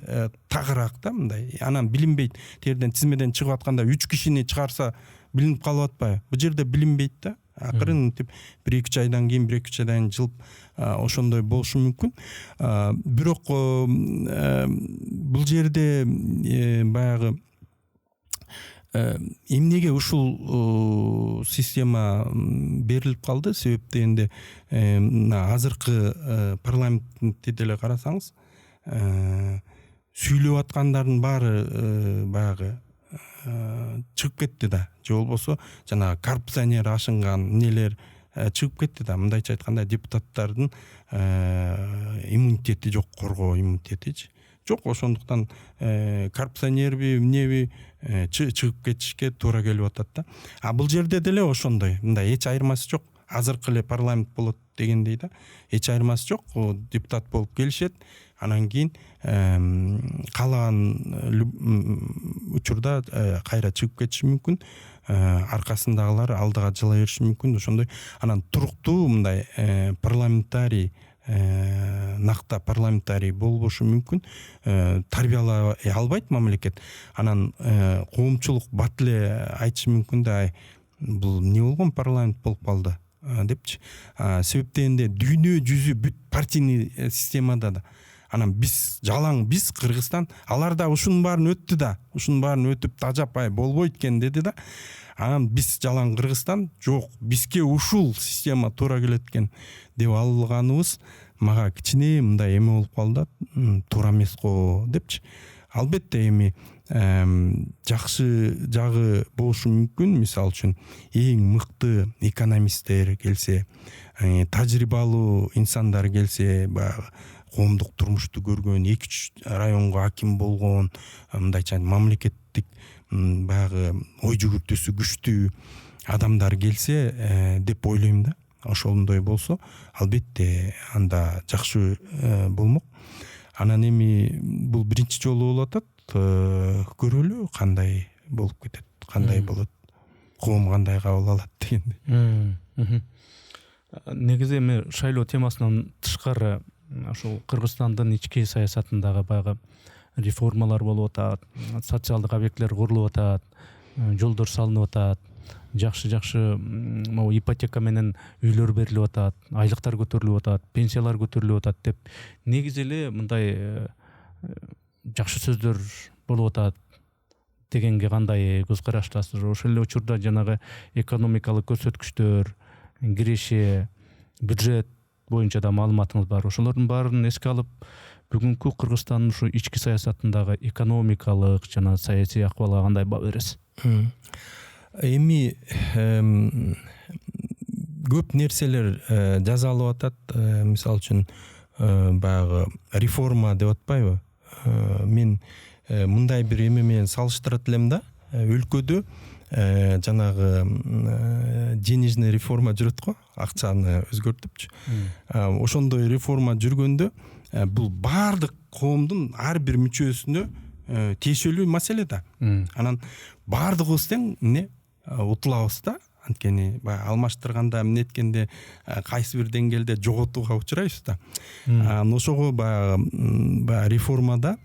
тагыраак да, мындай. Анан билинбейт, терден тизмеден чыгып атканда 3 кишини чыгарса билинип калып атпайбы? Бул жерде билинбейт да. Акырын мынтип 1-2 айдан кийин 1-2 айдан жылып ошондой болушу мүмкүн. Бирок бул жерде баягы эмнеге ушул система берилип калды? Себеп дегенде азыркы парламентте деле карасаңыз, сүйлөп аткандардын баары баягы чыгып кетти да. Же болбосо жана коррупционер ашынган нелер чыгып кетти да. Мындайча айтканда депутаттардын иммунитети жок, коргоо иммунитетичи жок. Ошондуктан коррупционерби эмнеби чыгып кетишке туура келип атат да. Бул жерде деле ошондой, мындай эч айырмасы жок. Азыркы эле парламент болот дегендей да. Эч айырмасы жок. Депутат болуп келишет, анан кийин каалаган учурда кайра чыгып кетиши мүмкүн. Аркасындагылар алдыга жыла бериши мүмкүн. Ошондой анан туруктуу мындай парламентарий, накта парламентарий болбошу мүмкүн. Тарбиялай албайт мамлекет. Анан коомчулук бат эле айтышы мүмкүн да, бул эмне болгон парламент болуп калды депчи. Себеп дегенде дүйнө жүзү бүт партийный системада да. Анан биз жалаң, биз Кыргызстан, алар да ушунун баарын өттү да. Ушунун баарын өтүп тажап болбойт экен деди да. Анан биз жалаң Кыргызстан жок, бизге ушул система туура келет экен деп алганыбыз мага кичине мындай эме болуп калды, туура эмес го депчи. Албетте эми жакшы жагы болушу мүмкүн. Мисалы үчүн эң мыкты экономисттер келсе, тажрыйбалуу инсандар келсе, баягы коомдук турмушту көргөн, 2-3 районго аким болгон, мындайча мамлекеттик баягы ой жүгүртүүсү күчтүү адамдар келсе деп ойлойм да. Ошондой болсо, албетте анда жакшы болмок. Анан эми бул биринчи жолу болуп атат. Көрөлү кандай болуп кетет, кандай болот, коом кандай кабыл алат дегенде. Негизи эми шайлоо темасынан тышкары ошол Кыргызстандын ички саясатындагы баягы реформалар болуп атат, социалдык объектлер курулуп атат, жолдор салынып атат, жакшы могу ипотека менен үйлөр берилип атат, айлыктар көтөрүлүп атат, пенсиялар көтөрүлүп атат деп негизи эле мындай жакшы сөздөр болуп атат дегенге кандай көз караштасыз? Ошол эле учурда жанагы экономикалык көрсөткүчтөр, киреше, бюджет боюнча да маалыматыңыз бар. Ошолордун баарын эске алып, бүгүнкү Кыргызстандын ушу ички саясатындагы экономикалык жана саясий акыбалга кандай баа бересиз? Эми көп нерселер жазалып атат. Мисалы үчүн баягы реформа деп атпайбы? Мен мындай бир эме менен салыштырат элем да. Өлкөдө жанагы денежный реформа жүрөт го, акчаны өзгөртүпчү. Ошондой реформа жүргөндө бул баардык коомдун ар бир мүчөсүнө тиешелүү маселе да. Анан баардыгыбыз тең эмне утулабыз да. Анткени баягы алмаштырганда эмне эткенде кайсы бир деңгээлде жоготууга учурайбыз да. Ошого баягы реформада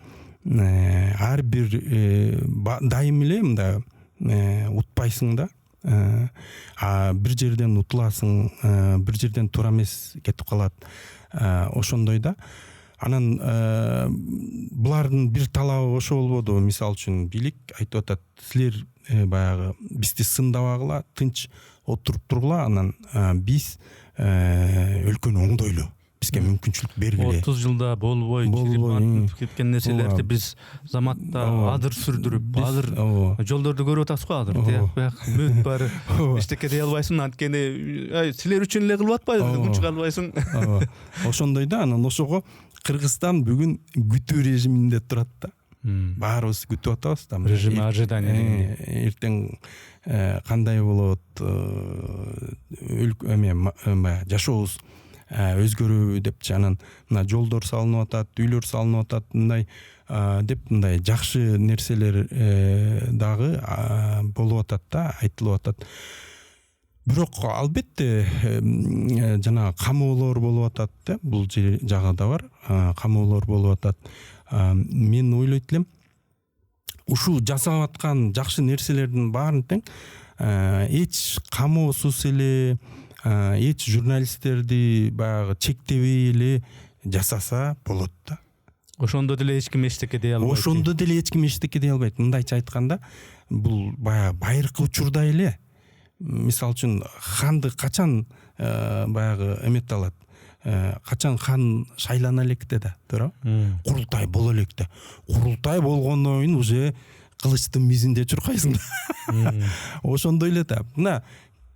ар бир дайым эле мындай утпайсың да. Бир жерден утуласың, бир жерден туура эмес кетип калат. Ошондой да. Анан булардын бир талабы ошо болбоду. Мисалы үчүн бийлик айтып атат, силер баягы бизди сындабагыла, тынч отуруп тургула, анан биз өлкөнү оңдойлу. Бизге мүмкүнчүлүк бергиле. 30 жылда болбой чыгып кеткен нерселерди биз заматта азыр сүрдүрүп, азыр жолдорду көрүп атасыз го азыр, тияк бүт баары эчтеке дей албайсың, анткени силер үчүн эле кылып атпайбыз, күн чыга албайсың. Ошондой да. Анан ошого Кыргызстан бүгүн күтүү режиминде турат да. Баарыбыз күтүп атабыз да. Режим ожидания. Эртең кандай болот, жашообуз өзгөрүү депчи. Анан мына жолдор салынып атат, үйлөр салынып атат, мындай деп мындай жакшы нерселер дагы болуп атат да, айтылып атат. Бирок албетте жана камоолор болуп атат да, бул жагында бар. Камоолор болуп атат. Мен ойлойт элем, ушул жасап аткан жакшы нерселердин баарын тең эч камоосуз эле эч журналисттерди баягы чектебей эле жасаса болот да. Ошондо деле эч ким эчтеке дей албайт. Ошондо деле эч ким эчтеке дей албайт. Мындайча айтканда, бул баягы байыркы учурда эле, мисалы үчүн ханды качан баягы эмете алат, качан хан шайлана электе да, туура? Курултай боло электе. Курултай болгондон кийин уже кылычтын мизинде чуркайсың да. Ошондой эле да. Мына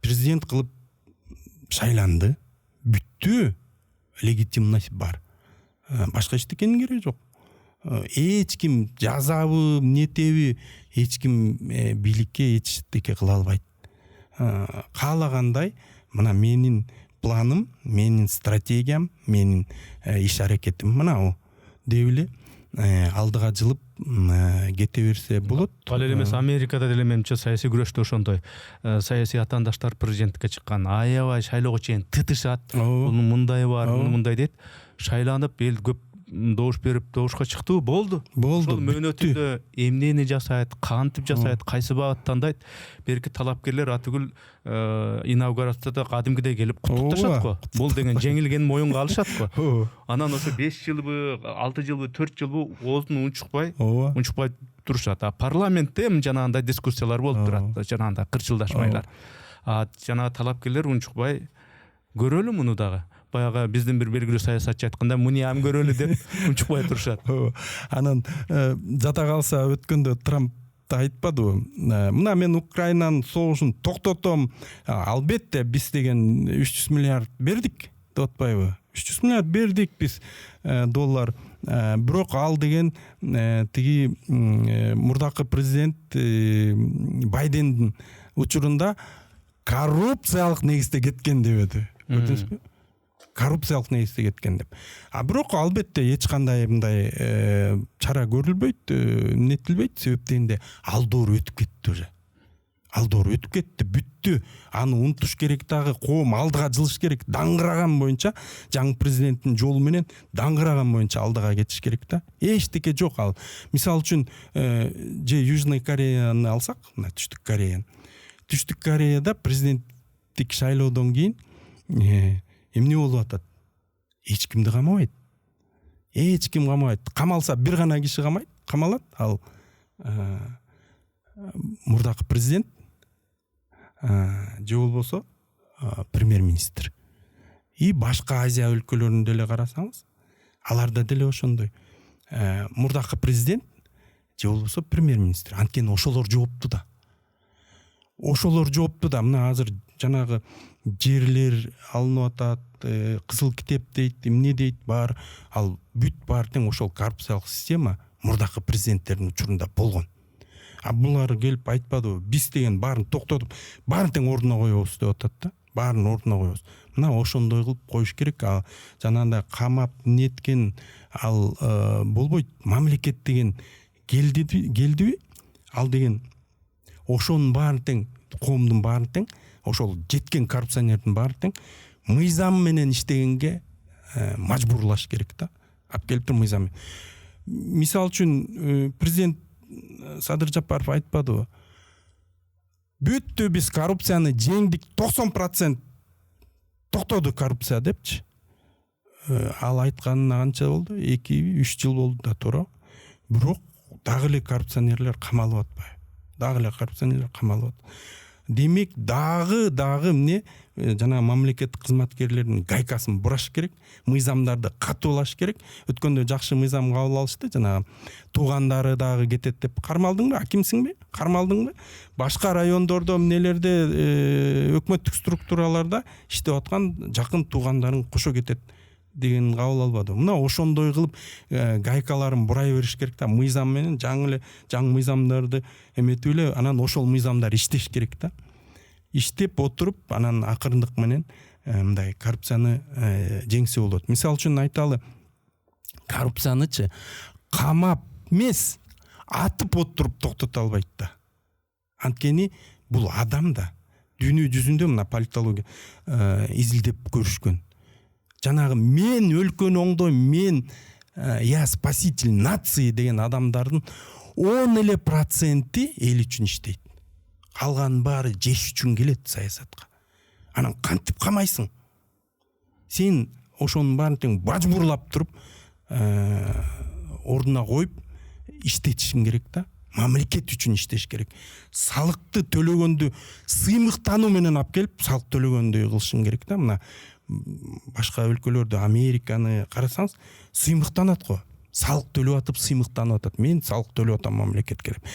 президент кылып шайланды, бүттү, легитимность бар. Башка эчтекенин кереги жок. Эч ким жазабы, нетеби, эч ким бийликке эчтеке кыла албайт. Каалагандай, мына менин планым, менин стратегиям, менин иш аракетим мынау деп эле алдыга жылып кете берсе болот. Ал эле эмес, Америкада деле менимче саясий күрөштө ошондой саясий атаандаштар президенттикке чыккан, аябай шайлоого чейин тытышат. Мунун мындай бар, мунун мындай дейт. Шайланып, эл көп добуш берип, добушка чыктыбы, болду. Ошол мөөнөтүндө эмнени жасайт, кантип жасайт, кайсы багыт тандайт, берки талапкерлер атүгүл инаугурацияда кадимгидей келип куттукташат го. Бул деген жеңилген моюнга алышат го. Анан ошо 5 жылбы, 6 жылбы, 4 жылбы оозун унчукпай турушат. Парламентте жанагындай дискуссиялар болуп турат, жанагындай кырчылдашмайлар. Жанагы талапкерлер унчукпай көрөлү муну дагы. Баягы биздин бир белгилүү саясатчы айтканда, муну ам көрөлү деп унчукпай турушат. Анан жата калса өткөндө Трамп айтпадыбы? Мына мен Украинанын согушун токтотом. Албетте биз деген 300 миллиард бердик, деп атпайбы? 300 миллиард бердик биз доллар. Бирок ал деген тиги мурдакы президент Байдендин учурунда коррупциялык негизде кеткен дебеди. Көрдүңүзбү? Коррупциялык негизде кеткен деп. Бирок албетте эч кандай мындай чара көрүлбөйт, нетилбейт, себеп дегенде ал доор өтүп кетти уже. Ал доор өтүп кетти, бүттү. Аны унутуш керек дагы, коом алдыга жылыш керек. Даңгыраган боюнча, жаңы президенттин жолу менен даңгыраган боюнча алдыга кетиш керек да. Эчтеке жок ал. Мисалы үчүн, же Южный Кореяны алсак, мына Түштүк Кореяны. Түштүк Кореяда президенттик шайлоодон кийин эмне болуп атат? Эч кимди камабайт. Эч ким камабайт. Камалса бир гана киши камалат. Ал мурдакы президент же болбосо премьер-министр. И башка Азия өлкөлөрүндө эле карасаңыз, аларда деле ошондой. Мурдакы президент же болбосо премьер-министр. Анткени ошолор жоопту да. Мына азыр жанагы жерлер алынып атат, кызыл китеп дейт, эмне дейт, бар. Ал бүт бар тең ошол коррупциялык система мурдакы президенттердин учурунда болгон. Булар келип айтпадыбы? Биз деген баарын токтотуп, баарын тең ордуна коебуз деп атат да. Баарын ордуна коебуз. Мына ошондой кылып коюш керек. Жанагындай камап неткен ал болбойт. Мамлекет деген келдиби? Ал деген ошонун баарын тең, коомдун баарын тең, ошол жеткен коррупционердин баарын тең мыйзам менен иштегенге мажбурлаш керек да. Алып келип тур мыйзам. Мисалы үчүн президент Садыр Жапаров айтпадыбы? Бүттү, биз коррупцияны жеңдик, 90% токтоду коррупция депчи. Ал айтканына канча болду? 2-3 жыл болду да, туура. Бирок дагы эле коррупционерлер камалып атпайбы? Демек дагы эмне жана мамлекет кызматкерлеринин гайкасын бураш керек, мыйзамдарды катуулаш керек. Өткөндө жакшы мыйзам кабыл алышты, жана туугандары дагы кетет деп кармалдыңбы? Акимсиңби? Кармалдыңбы? Башка райондордо эмнелерде өкмөттүк структураларда иштеп аткан жакын туугандарың кошо кетет деген кабыл албады. Мына ошондой кылып гайкаларын бурай бериш керек да. Мыйзам менен жаңы мыйзамдарды эметип эле, анан ошол мыйзамдар иштеш керек да. Иштеп отуруп, анан акырындык менен мындай коррупцияны жеңсе болот. Мисалы үчүн айталы, коррупциянычы камап эмес, атып отуруп токтото албайт да. Анткени бул адам да. Дүйнө жүзүндө мына политология изилдеп көрүшкөн. Жанагы мен өлкөнү оңдойм, мен я спаситель нации деген адамдардын 10% эл үчүн иштейт. калганын баары жеш үчүн келет саясатка. Анан кантип камайсың? Сен ошонун баарын тең мажбурлап туруп ордуна коюп иштетишиң керек да. Мамлекет үчүн иштеш керек. Салыкты төлөгөндү сыймыктануу менен алып келип салык төлөгөндөй кылышың керек да. Мына башка өлкөлөрдө Американы карасаңыз сыймыктанат го. Салык төлөп атып сыймыктанып атат. Мен салык төлөп атам мамлекетке деп.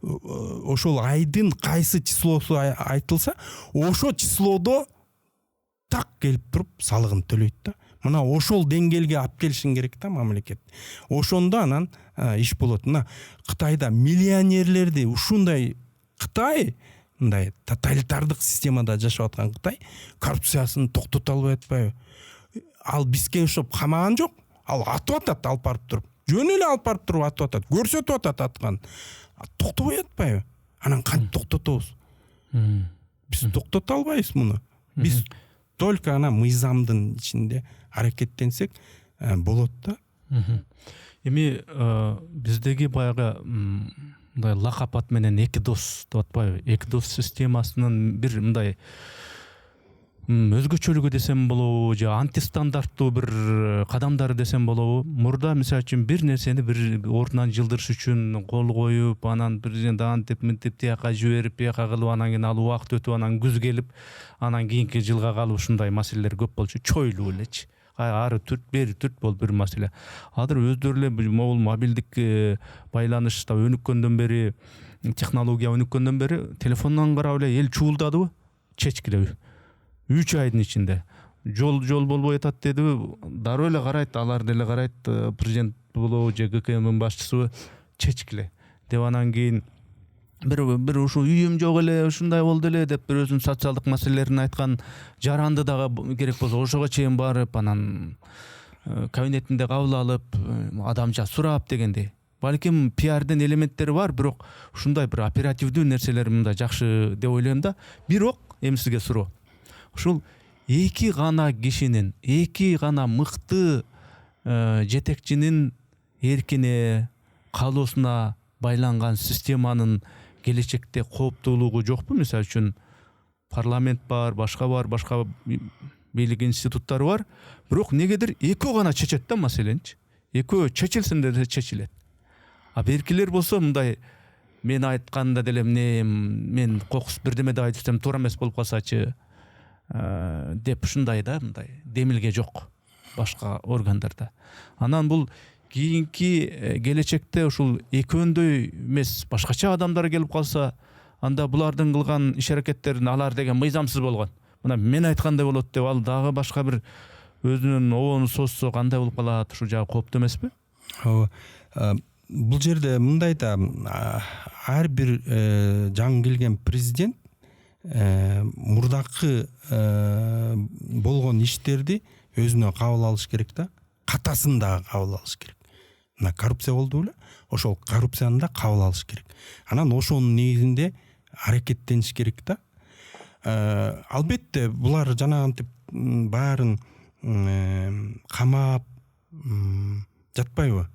Ошол айдын кайсы числосу айтылса, ошо числодо так келип туруп салыгын төлөйт да. Мына ошол деңгээлге алып келишин керек да мамлекет. Ошондо анан иш болот. Мына Кытайда миллионерлерди ушундай Кытай мындай тоталитардык системада жашап аткан Кытай коррупциясын токтото албай атпайбы? Ал бизге ошоп камаган жок. Ал атып атат алып барып туруп. Жөн эле алып барып туруп атып атат. Көрсөтүп атат аткан. Токтобой атпайбы? Анан кантип токтотобуз? Биз токтото албайбыз муну. Биз только ана мыйзамдын ичинде аракеттенсек болот да. Эми биздеги баягы мындай лакап ат менен эки дос деп атпайбы? Эки дос системасынын бир мындай өзгөчөлүгү десем болобу, же антистандарттуу бир кадамдары десем болобу. Мурда мисалы үчүн бир нерсени бир ордунан жылдырыш үчүн кол коюп, анан президент антип мынтип тияка жиберип, бияка кылып, анан кийин ал убакыт өтүп, анан күз келип, анан кийинки жылга калып ушундай маселелер көп болчу, чойлуу элечи. Ары түрт, бери түрт болуп бир маселе. Азыр өздөрү эле могул мобилдик байланышта өнүккөндөн бери, технология өнүккөндөн бери телефондон карап эле эл чуулдадыбы? Чечкилеби? 3 айдын ичинде жол болбой атат дедиби, дароо эле карайт, алар деле карайт, президент болобу же ГКМдин башчысыбы, чечкиле деп, анан кийин бир ушу үйүм жок эле, ушундай болду эле деп бир өзүнүн социалдык маселелерин айткан, жаранды дагы керек болсо ошого чейин барып, анан кабинетинде кабыл алып, адамча сурап дегендей. Балким пиардын элементтери бар, бирок ушундай бир оперативдүү нерселер мында жакшы деп ойлойм да. Бирок эми сизге суроо. Ушул эки гана кишинин, эки гана мыкты жетекчинин эркине, каалоосуна байланган системанын келечекте кооптуулугу жокпу? Мисалы үчүн парламент бар, башка бийлик институттары бар, бирок негедир экөө гана чечет да маселеничи. Экөө чечилсин десе чечилет. А беркилер болсо мындай, мен айтканда деле мен кокус бирдеме деп айтсам туура эмес болуп калсачы деп ушундай да, мындай демилге жок башка органдарда. Анан бул кийинки келечекте ушул экөөндөй эмес башкача адамдар келип калса, анда булардын кылган иш аракеттерин алар деген мыйзамсыз болгон. Мына мен айткандай болот деп ал дагы башка бир өзүнүн обону созсо кандай болуп калат? Ушул жагы кооптуу эмеспи? Бул жерде мындай да, ар бир жаңы келген президент мурдакы болгон иштерди өзүнө кабыл алыш керек да, катасын дагы кабыл алыш керек. Мына коррупция болду беле? Ошол коррупцияны да кабыл алыш керек. Анан ошонун негизинде аракеттениш керек да. Албетте булар жанагынтип баарын камап жатпайбы?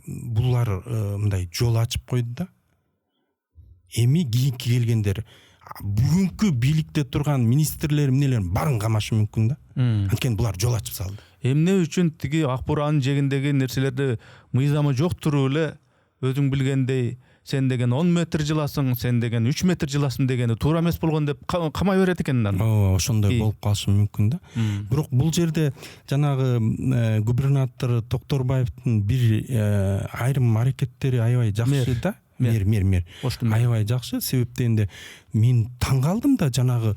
Булар мындай жол ачып койду да. Эми кийинки келгендер бүгүнкү бийликте турган министрлер эмнелерин баарын камашы мүмкүн да. Анткени булар жол ачып салды. Эмне үчүн тиги ак буранын жегиндеги нерселерди мыйзамы жок туруп эле өзүң билгендей сен деген 10 метр жыласың, сен деген 3 метр жыласың дегени туура эмес болгон деп камай берет экен да. Ошондой болуп калышы мүмкүн да. Бирок бул жерде жанагы губернатор Токторбаевдин бир айрым аракеттери аябай жакшы да. Мер. Аябай жакшы, себептен мен таң калдым да, жанагы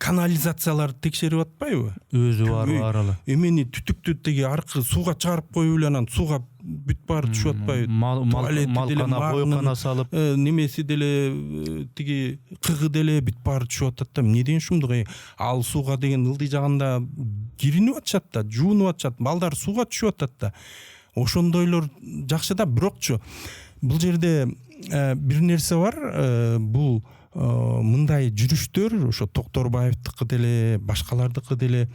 канализацияларды текшерип атпайбы? Өзү бар эле. Эмени түтүктү теги аркы сууга чыгарып коюп эле, анан сууга бүт баары түшүп атпайбы? Малкана, койкана салып, немеси деле тиги кыгы деле бүт баары түшүп атат да. Эмнеден ушундой? Ал сууга деген ылдый жагында киринип атышат да, жуунуп атышат, балдар сууга түшүп атат да. Ошондойлор жакшы да, бирокчу бул жерде бир нерсе бар, бул мындай жүрүштөр ошо Токторбаевдыкы деле, башкалардыкы деле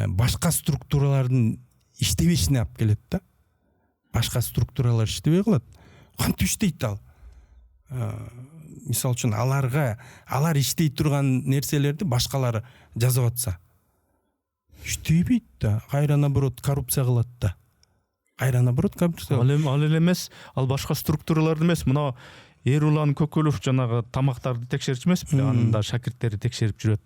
башка структуралардын иштебешине алып келет да. Башка структуралар иштебей калат. Кантип иштейт ал? мисалы үчүн алар иштей турган нерселерди башкалар жазып атса иштебейт да, кайра наоборот коррупция кылат да. Ал эле эмес, ал башка структураларды эмес, мына Эрулан Көкөлов жанагы тамактарды текшерчү эмес беле, анын да шакирттери текшерип жүрөт.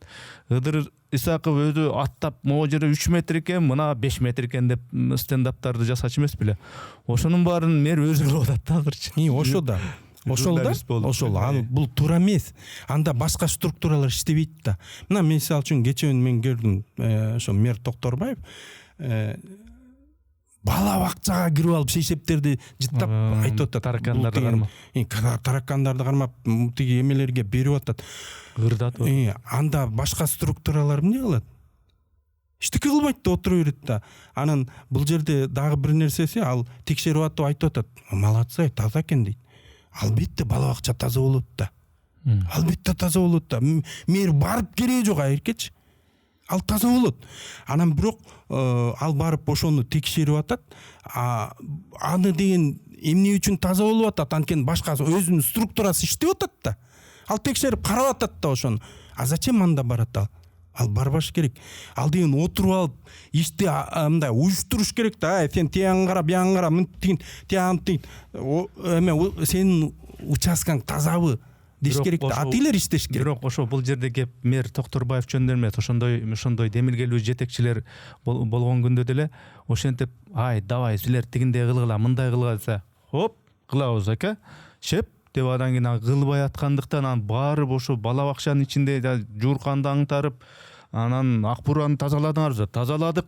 Ыдыр Исаков өзү аттап могу жерде 3 метр экен, мына 5 метр экен деп стендаптарды жасачу эмес беле. Ошонун баарын мэр өзү кылып атат да азырчы. Ошол ал бул туура эмес. Анда башка структуралар иштебейт да. Мына мисалы үчүн кечээ мен көрдүм, ошо мэр Токторбаев бала бакчага кирип алып шейшептерди жыттап айтып атат. Таракандарды кармап тиги эмелерге берип атат. Ырдат. Анда башка структуралар эмне кылат? Эчтеке кылбайт да, отура берет да. Анан бул жерде дагы бир нерсеси, ал текшерип атып айтып атат. Молодцы, таза экен дейт. Албетте бала бакча таза болот да. Мэр барып кереги жок айыркечи. Ал таза болот. Анан бирок ал барып ошону текшерип атат. Аны деген эмне үчүн таза болуп атат? Анткени башка өзүнүн структурасы иштеп атат да. Ал текшерип карап атат да ошону. А зачем анда барат ал? Ал барбаш керек. Ал деген отуруп алып ишти мындай уюштуруш керек да. Сен тияң кара, бияң кара, мынтин, тияң. Эме сенин участкаң тазабы? Деш керек да. Атилер иштеш керек. Бирок ошо бул жерде кеп мэр Токторбаев жөнүндө эмес, ошондой демилгелүү жетекчилер болгон күндө деле ошентип, ай, давай силер тигиндей кылгыла, мындай кылгыла десе, хоп, кылабыз ака. Шеп деп адан кийин кылбай аткандыктан анан барып ошо бала бакчанын ичинде жуурканды аңтарып, анан ак бураны тазаладык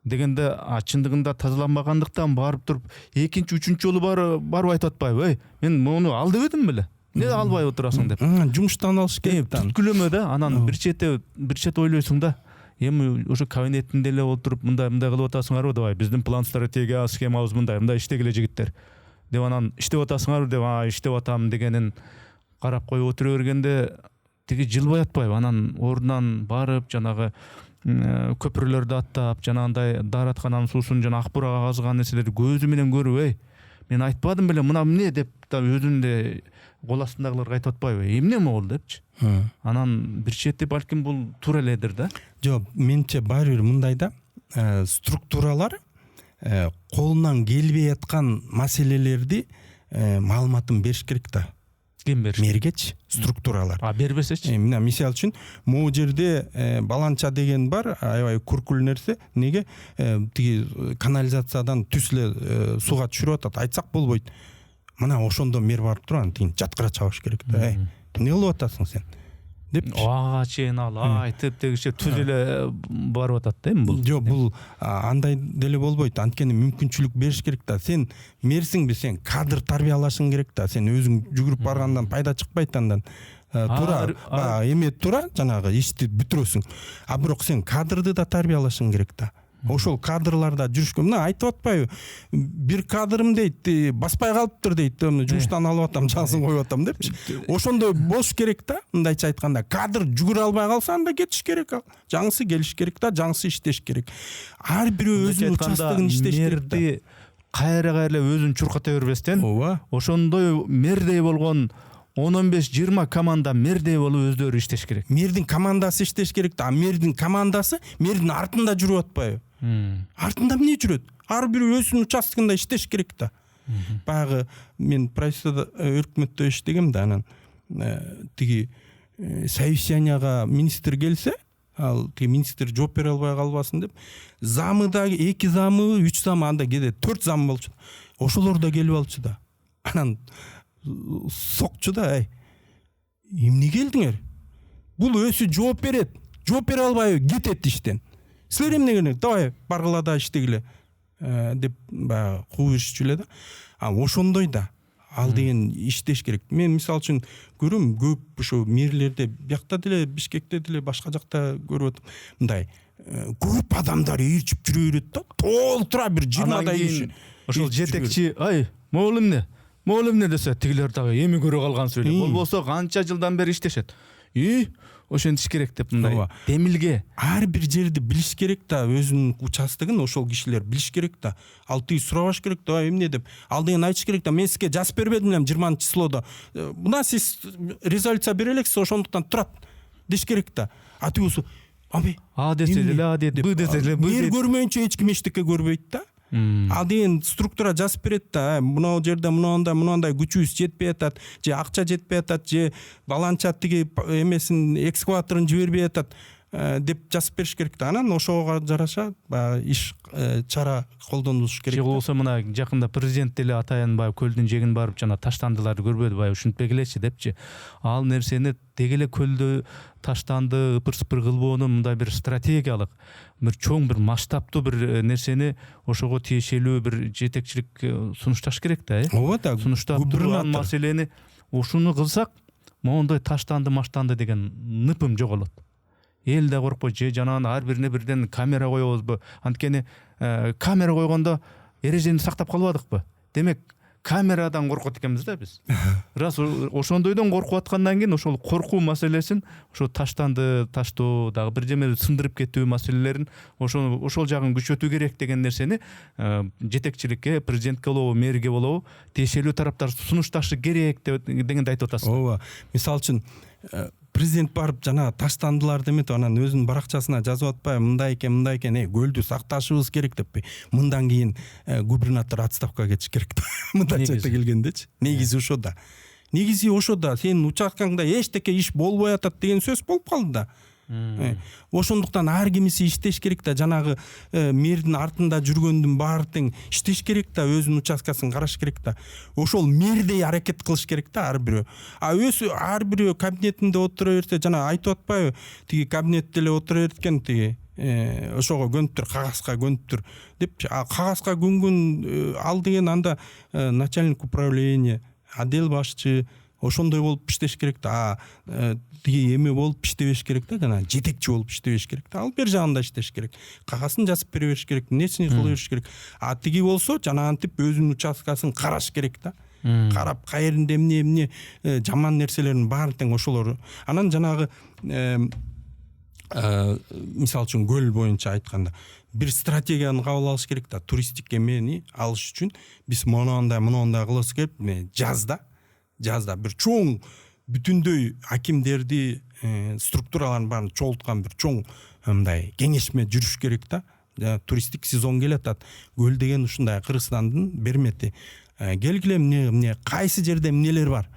дегенде чындыгында тазаланбагандыктан барып туруп экинчи, үчүнчү жолу барып айтып атпайбы? Эй, мен муну ал дебедим беле? Не албай отурасың деп. Жумуштан алыш керек да. Бүткүлөмө да, анан бир чет ойлойсуң да. Эми ошо кабинеттинде эле отуруп мындай кылып атасыңарбы, давай биздин план стратегия схемабыз мындай иштегиле жигиттер деп анан иштеп атасыңарбы деп, иштеп атам дегенин карап коюп отура бергенде тиги жылбай атпайбы? Анан ордунан барып жанагы көпүрөлөрдү аттап, жанагындай даараткананын суусун жана ак бурага казган нерселерди көзү менен көрүп, эй, мен айтпадым беле мына эмне деп өзүнде кол астындагыларга айтып атпайбы? Эмне могул депчи. Анан бир чети балким бул туура эледир да. Жок, менче баары бир мындай да, структуралар колунан келбей аткан маселелерди маалыматын бериш керек да. Ким бериш? Мергечи структуралар. Бербесечи? Мына мисалы үчүн могу жерде баланча деген бар, аябай күркүл нерсе. Неге тиги канализациядан түсле сууга түшүрүп атат, айтсак болбойт. Мына ошондо мэр барып турган, тиги жаткыра чабыш керек да. Эмне кылып атасың сен? Депчи. Ага, чейин ал айтып дегише түз эле барып атат да эми бул. Жок, бул андай деле болбойт. Анткени мүмкүнчүлүк бериш керек да. Сен мэрсиңби, сен кадр тарбиялашың керек да. Сен өзүң жүгүрүп баргандан пайда чыкпайт андан. Туура, эме туура жанагы ишти бүтүрөсүң. А бирок сен кадрды да тарбиялашың керек да. Ошол кадрларда жүрүшкөн, мына айтып атпайбы? Бир кадрым дейт, баспай калыптыр дейт, жумуштан алып атам, жазын коюп атам депчи. Ошондой болуш керек да. Мындайча айтканда, кадр жүгүрө албай калса анда кетиш керек ал. Жаңысы келиш керек да, жаңысы иштеш керек. Ар бирөө өзүнүн участогун иштеш керек да. Кайра эле өзүн чурката бербестен, ошондой мэрдей болгон 10-15-20 команда мэрдей болуп өздөрү иштеш керек. Мэрдин командасы иштеш керек да. Мэрдин командасы мэрдин артында жүрүп атпайбы? Артында эмне жүрөт? Ар бирөө өзүнүн участогунда иштеш керек да. Баягы мен правительстводо өкмөттө иштегем да, анан тиги совещанияга министр келсе, ал тиги министр жооп бере албай калбасын деп, замыдагы 2 замы, 3 замы, анда кээде 4 зам болчу. Ошолор да келип алчу да. Анан сокчу да, ай, эмне келдиңер? Бул өзү жооп берет. Жооп бере албайбы, кетет иштен. Силер эмне керек? Давай баргыла да иштегиле деп баягы кууп беришчү эле да. Ошондой да. Ал деген иштеш керек. Мен мисалы үчүн көрөм, көп ошо мэрлерде, биякта деле, Бишкекте деле, башка жакта көрүп атам. Мындай көп адамдар ээрчип жүрө берет да. Толтура бир 20 киши. Ошол жетекчи, ай, могул эмне десе, тигилер дагы эми көрө калган сүйлөп. Болбосо канча жылдан бери иштешет. ошентиш керек деп мындай Ооба. демилге. Ар бир жерди билиш керек да, өзүнүн участогун ошол кишилер билиш керек да. Ал тиги сурабаш керек да, эмне деп. Ал деген айтыш керек да, мен сизге жазып бербедим элем 20-числоодо. Мына сиз резолюция бере элексиз, ошондуктан турат деш керек да. А тигүүсү А десе эле А дейт, Б десе эле Б Мэр дейт. көрмөйүнчө эч ким эчтеке көрбөйт да. Ал деген структура жазып берет да, мына жерде мынандай күчүбүз жетпей атат, же акча жетпей атат, же баланча тиги эмесин экскаваторун жибербей атат деп жазып бериш керек да. Анан ошого жараша баягы иш чара колдонулуш керек. Же болсо мына жакында президент деле атайын баягы көлдүн жээгин барып жана таштандыларды көрбөдү, баягы ушинтпегилечи депчи. Ал нерсени деги эле көлдү таштанды ыпыр-сыпыр кылбоонун мындай бир стратегиялык, бир чоң бир масштабтуу бир нерсени ошого тиешелүү бир жетекчилик сунушташ керек да. Ооба да. Сунуштап турган маселени ушуну кылсак, моундай таштанды деген ныпым жоголот. Эл да коркпойт, же жанагы ар бирине бирден камера коебузбу? Анткени камера койгондо эрежени сактап калбадыкпы? Демек камерадан коркот экенбиз да биз. Раз ошондойдон коркуп аткандан кийин ошол коркуу маселесин, ошо таштанды таштоо дагы бир жеме сындырып кетүү маселелерин ошол жагын күчөтүү керек деген нерсени жетекчиликке, президентке болобу, мэрге болобу тиешелүү тараптар сунушташы керек дегенди айтып атасыз. Ооба. Мисалы үчүн президент барып жана таштандыларды эметип анан өзүнүн баракчасына жазып атпайбы, мындай экен, көлдү сакташыбыз керек деппи. Мындан кийин губернатор отставкага кетиш керек да. Мындайча айта келгендечи. Негизи ошо да. Сенин участкаңда эчтеке иш болбой атат деген сөз болуп калды да. Ошондуктан ар кимиси иштеш керек да, жанагы мэрдин артында жүргөндүн баары тең иштеш керек да, өзүнүн участкасын караш керек да. Ошол мэрдей аракет кылыш керек да ар бирөө. Ар бирөө кабинетинде отура берсе, жана айтып атпайбы, тиги кабинетте эле отура берген тиги ошого көнүптүр, кагазга көнүптүр депчи. Кагазга көнгөн ал деген анда начальник управления, отдел башчы ошондой болуп иштеш керек да. Тиги эме болуп иштебеш керек да, жана жетекчи болуп иштебеш керек да. Ал бер жагында иштеш керек. Кагасын жазып бере бериш керек, нерсени кыла бериш керек. А тиги болсо жанагынтип өзүнүн участкасын караш керек да. Карап кайеринде эмне жаман нерселердин баарын тең ошолор. Анан жанагы мисалы үчүн көл боюнча айтканда бир стратегияны кабыл алыш керек да. Туристтик эмени алыш үчүн биз моундай кылабыз керек. Жазда бир чоң бүтүндөй акимдерди, структураларын баарын чогулткан бир чоң мындай кеңешме жүрүш керек да. Туристтик сезон келатат. Көл деген ушундай Кыргызстандын бермети. Келгиле эмне кайсы жерде эмнелер бар?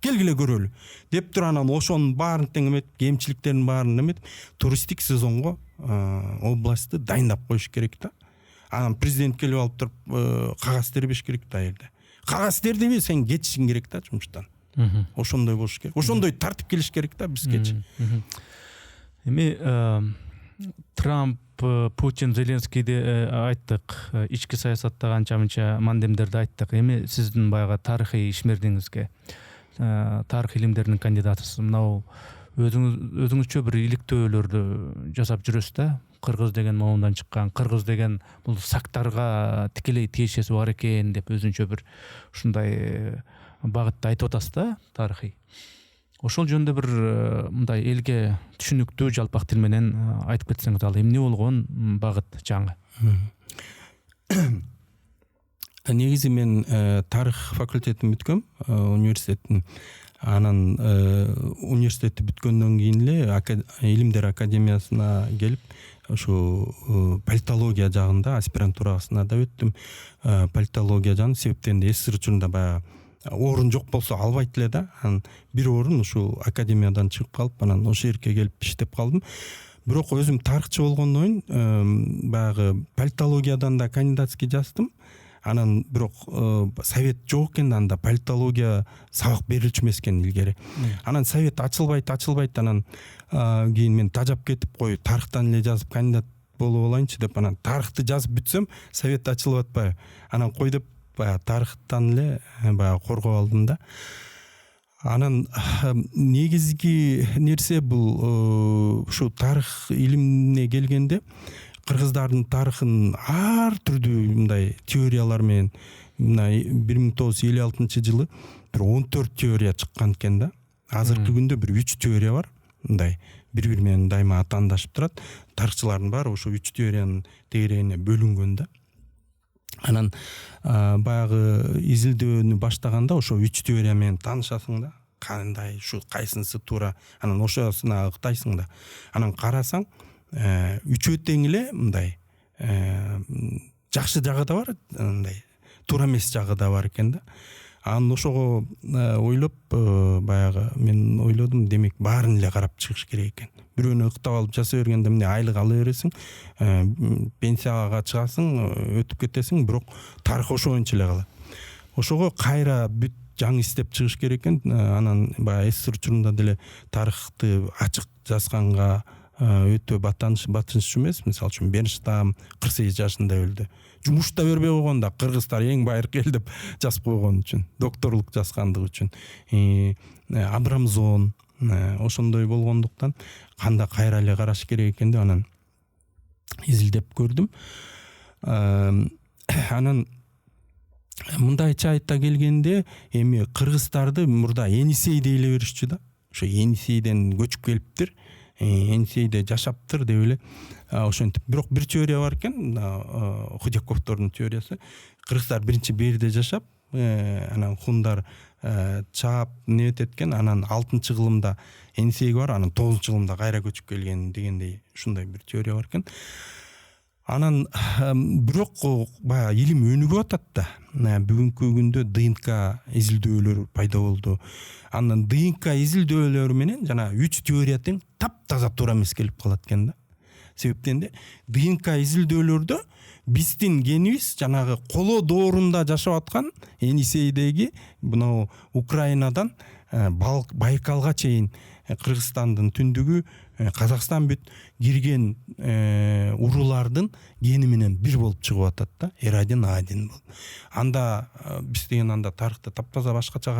Келгиле көрөлү деп туруп анан ошонун баарын тең эметип, кемчиликтерин баарын эметип, туристтик сезонго областты дайындап коюш керек да. Анан президент келип алып туруп кагаз тербеш керек да жерде. Кагаз тердеби сен кетишиң керек да жумуштан. Ошондой болуш керек. Ошондой тартип келиш керек да бизгечи. Эми Трамп, Путин, Зеленскийди айттык. Ички саясатта канча-мынча мандемдерди айттык. Эми сиздин баягы тарыхый ишмердиңизге, тарых илимдеринин кандидатысыз. Мынау өзүңүзчө бир иликтөөлөрдү жасап жүрөсүз да. Кыргыз деген моундан чыккан, кыргыз деген бул сактарга тикелей тиешеси бар экен деп өзүнчө бир ушундай багытты айтып атасыз да, тарыхый. Ошол жөнүндө бир мындай элге түшүнүктүү жалпак тил менен айтып кетсеңиз, ал эмне болгон багыт жаңы? Негизи мен тарых факультетин бүткөм, университеттин. Анан университетти бүткөндөн кийин эле илимдер академиясына келип, ошо политология жагында аспирантурасына да өттүм. Политология жагын себептен СССР учурунда баягы орун жок болсо албайт эле да. Анан бир орун ушул академиядан чыгып калып, анан ошол жерге келип иштеп калдым. Бирок өзүм тарыхчы болгондон кийин баягы политологиядан да кандидатский жаздым. Анан бирок совет жок экен, анда политология сабак берилчү эмес экен илгери. Анан совет ачылбайт, анан кийин мен тажап кетип, кой тарыхтан эле жазып кандидат болуп алайынчы деп, анан тарыхты жазып бүтсөм, совет ачылып атпайбы. Анан кой деп баягы тарыхтан эле баягы коргоп алдым да. Анан негизги нерсе бул ушу тарых илимине келгенде кыргыздардын тарыхын ар түрдүү мындай теориялар менен мына 1956 жылы бир 14 теория чыккан экен да. Азыркы күндө бир 3 теория бар. Мындай бири менен дайыма атаандашып турат. Тарыхчылардын баары ошо 3 теориянын тегерегине бөлүнгөн да. Анан баягы изилдөөнү баштаганда ошо 3 теория менен таанышасың да. Кандай ушу кайсынысы туура, анан ошосуна ыктайсың да. Анан карасаң, үчөө тең эле мындай жакшы жагы да бар, мындай туура эмес жагы да бар экен да. Анан ошого ойлоп баягы мен ойлодум, демек баарын эле карап чыгыш керек экен. Бирөөнү ыктап алып жаса бергенде эмне айлык ала бересиң, пенсияга чыгасың, өтүп кетесиң, бирок тарых ошончо эле калат. Ошого кайра бүт жаңы издеп чыгыш керек экен. Анан баягы СССР учурунда деле тарыхты ачык жазганга өтө батынчу эмес. Мисалы үчүн Бернштам 48 жашында өлдү. Жумушта бербей койгон да, кыргыздар эң байыркы эл деп жазып койгон үчүн, докторлук жазгандыгы үчүн. Абрамзон ошондой болгондуктан кандай кайра эле караш керек экен деп анан изилдеп көрдүм. Анан мындайча айта келгенде, эми кыргыздарды мурда Енисей дей эле беришчү да. Ошо Енисейден көчүп келиптир, Енисейде жашаптыр деп эле ошентип. Бирок бир теория бар экен, Худяковдордун теориясы. Кыргыздар биринчи берде жашап, анан хундар чаап небет эткен, анан 6-кылымда Енисейге бар, анан 9-кылымда кайра көчүп келген дегендей ушундай бир теория бар экен. Анан бирок баягы илим өнүгүп атат да. Бүгүнкү күндө ДНК изилдөөлөр пайда болду. Анан ДНК изилдөөлөрү менен жана 3 теория тең таптаза туура эмес келип калат экен да. Себептен де ДНК изилдөөлөрдө биздин генибиз жанагы коло доорунда жашап аткан Енисейдеги мына Украинадан Байкалга чейин Кыргызстандын түндүгү, Казакстан бүт кирген уруулардын гени менен бир болуп чыгып атат да. R1 A1 болуп. Анда биз деген анда тарыхты таптаза башкача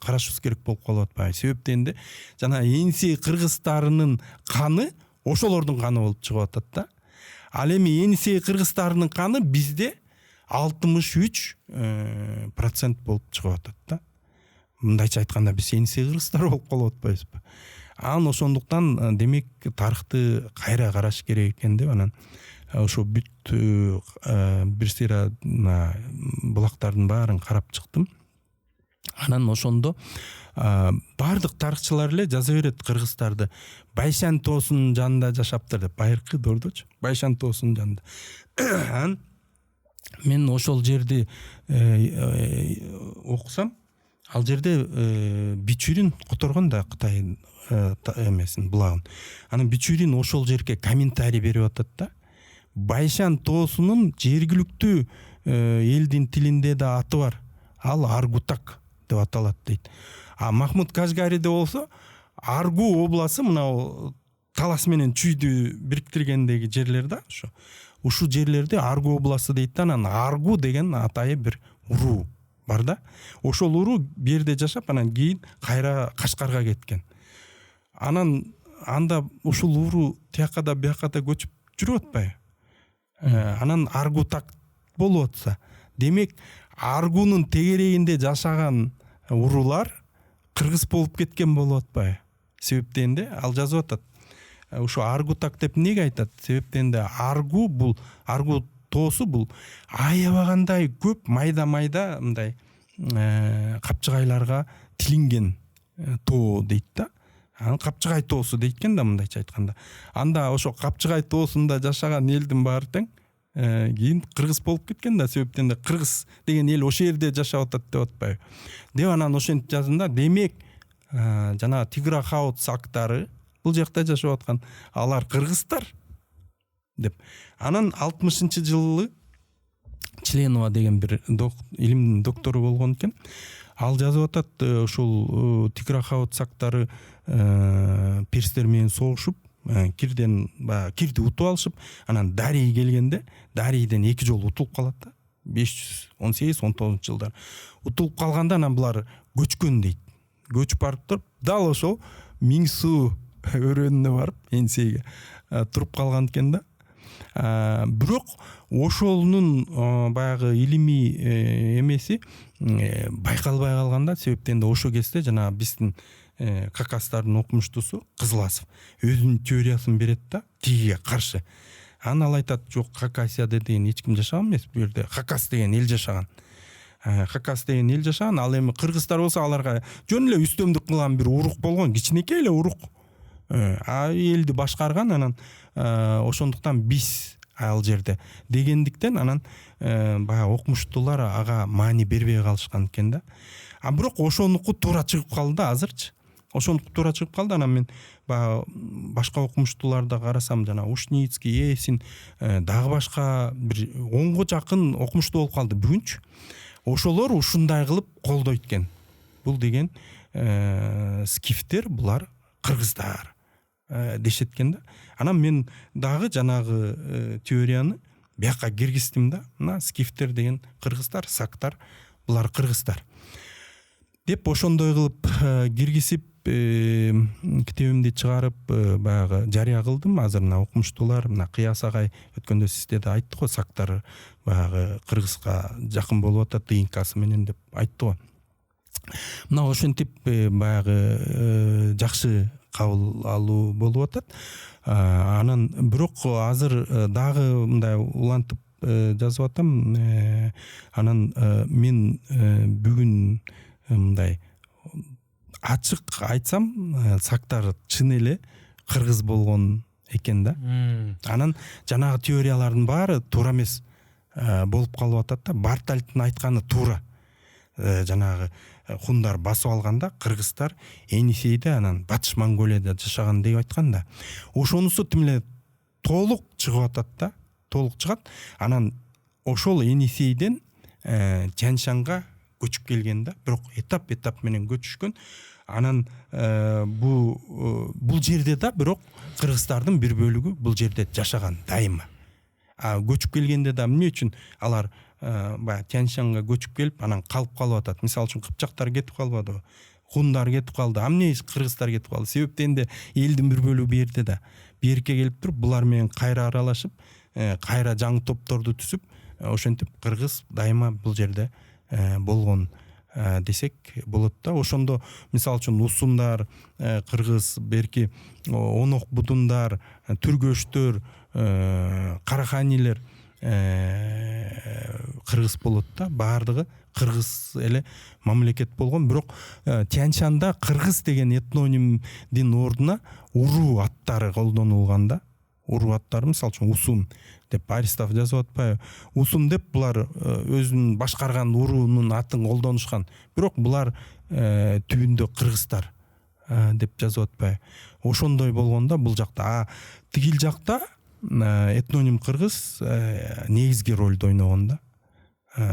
карашыбыз керек болуп калып атпайбы. Себептен де жана Енисей кыргыздарынын каны ошолордун каны болуп чыгып атат да. Ал эми Енисей кыргыздарынын каны бизде 63% болуп чыгып атат да. Мындайча айтканда биз Енисей кыргыздар болуп калып атпайбызбы? Анан ошондуктан демек тарыхты кайра караш керек экен деп анан ошо бүт бир сыйра булактардын баарын карап чыктым. Анан ошондо бардык тарыхчылар эле жаза берет кыргыздарды Байшан тоосунун жанында жашаптыр деп, байыркы доордочу, Байшан тоосунун жанында. Анан мен ошол жерди окусам, ал жерде Бичурин которгон да Кытай эмесин, булагын. Анан Бичурин ошол жерге комментарий берип атат да. Байшан тоосунун жергиликтүү элдин тилинде да аты бар. Ал Аргутак деп аталат дейт. А Махмуд Кажгариде болсо Аргу обласы мына Талас менен Чүйдү бириктиргендеги жерлер да, ушу жерлерде Аргу обласы дейт да. Анан Аргу деген атайы бир уруу бар да. Ошол уруу берде жашап, анан кийин кайра Кашкарга кеткен. Анан анда ушул уруу тияка да бияка да көчүп жүрүп атпайбы? Анан Аргутак болуп атса, демек Аргунун тегерегинде жашаган уруулар кыргыз болуп кеткен болуп атпайбы? Себептен де ал жазып атат. Ошо Аргутак деп неге айтат? Себептен де Аргу бул, Аргу тоосу бул аябагандай көп майда-майда мындай капчыгайларга тилинген тоо дейт да. Анан Капчыгай тоосу дейт экен да, мындайча айтканда. Анда ошо Капчыгай тоосунда жашаган элдин баары тең кийин кыргыз болуп кеткен да. Себептен де кыргыз деген эл ошол жерде жашап атат деп атпайбы? Деп анан ошентип жаздым. Демек жана Тигра Хаут сактары бул жакта жашап аткан, алар кыргыздар деп. Анан 60-жылы Членова деген бир илимдин доктору болгон экен. Ал жазып атат, ушул Тигра Хаут сактары перстер менен согушуп, кирди утуп алышып, анан Дарий келгенде, Дарийден 2 жолу утулуп калат да. 518-19 жылдар. Утулуп калганда анан булар көчкөн дейт. Көчүп барып туруп, дал ошол Миңсуу өрөөнүнө барып, Енисейге туруп калган экен да. Бирок ошолунун баягы илимий эмеси байкалбай калганда, себептен де ошол кезде жана биздин Хакастардын окумуштуусу Кызыласов өзүнүн теориясын берет да тигиге каршы. Ал айтат, жок, Хакасияда деген эч ким жашаган эмес, бул жерде Хакас деген эл жашаган. Хакас деген эл жашаган, ал эми кыргыздар болсо аларга жөн эле үстөмдүк кылган бир урук болгон, кичинекей эле урук. Элди башкарган, анан ошондуктан биз ал жерде дегендиктен анан баягы окумуштуулар ага маани бербей калышкан экен да. Бирок ошонуку туура чыгып калды азырчы. Ошонуку туура чыгып калды. Анан мен баягы башка окумуштууларды карасам, жана Ушницкий, Есин, дагы башка бир 10го жакын окумуштуу болуп калды бүгүнчү. Ошолор ушундай кылып колдойт экен. Бул деген скифтер, булар кыргыздар дешет экен да. Анан мен дагы жанагы теорияны бияка киргиздим да. Мына скифтер деген кыргыздар, сактар булар кыргыздар деп ошондой кылып киргизип китебимди чыгарып баягы жарыя кылдым. Азыр мына окумуштуулар, мына Кыяс агай өткөндө сизде да айтты го, сактар баягы кыргызга жакын болуп атат дыйынкасы менен деп айтты го. Мына ошентип баягы жакшы кабыл алуу болуп атат. Анан бирок азыр дагы мындай улантып жазып атам. Анан мен бүгүн мындай ачык айтсам, сактар чын эле кыргыз болгон экен да. Анан жанагы теориялардын баары туура эмес болуп калып атат да. Бартальдын айтканы туура. Жанагы хундар басып алганда кыргыздар Енисейде, анан Батыш Монголияда жашаган деп айткан да. Ошонусу тим эле толук чыгып атат да. Толук чыгат. Анан ошол Енисейден Тянь-Шаньга көчүп келген да. Бирок этап менен көчүшкөн. Анан бул жерде да бирок кыргыздардын бир бөлүгү бул жерде жашаган дайыма. Көчүп келгенде да эмне үчүн алар баягы Тянь-Шаньга көчүп келип, анан калып калып атат. Мисалы үчүн кыпчактар кетип калбады, хундар кетип калды. Эмне кыргыздар кетип калды? Себеп дегенде элдин бир бөлүгү бу жерде да. Берке келип туруп, булар менен кайра аралашып, кайра жаңы топторду түзүп, ошентип кыргыз дайыма бул жерде болгон десек болот да. Ошондо мисалы үчүн усундар кыргыз, берки онок будундар, түргөчтөр, караханилер кыргыз болот да. Баардыгы кыргыз эле мамлекет болгон. Бирок Тянь-Шаньда кыргыз деген этнонимдин ордуна уруу аттары колдонулган да. Уруу аттары, мисалы үчүн Усун деп Аристов жазып атпайбы? Усун деп булар өзүнүн башкарган уруунун атын колдонушкан. Бирок булар түбүндө кыргыздар деп жазып атпайбы? Ошондой болгондо бул жакта, тигил жакта этноним кыргыз негизги ролду ойногон да.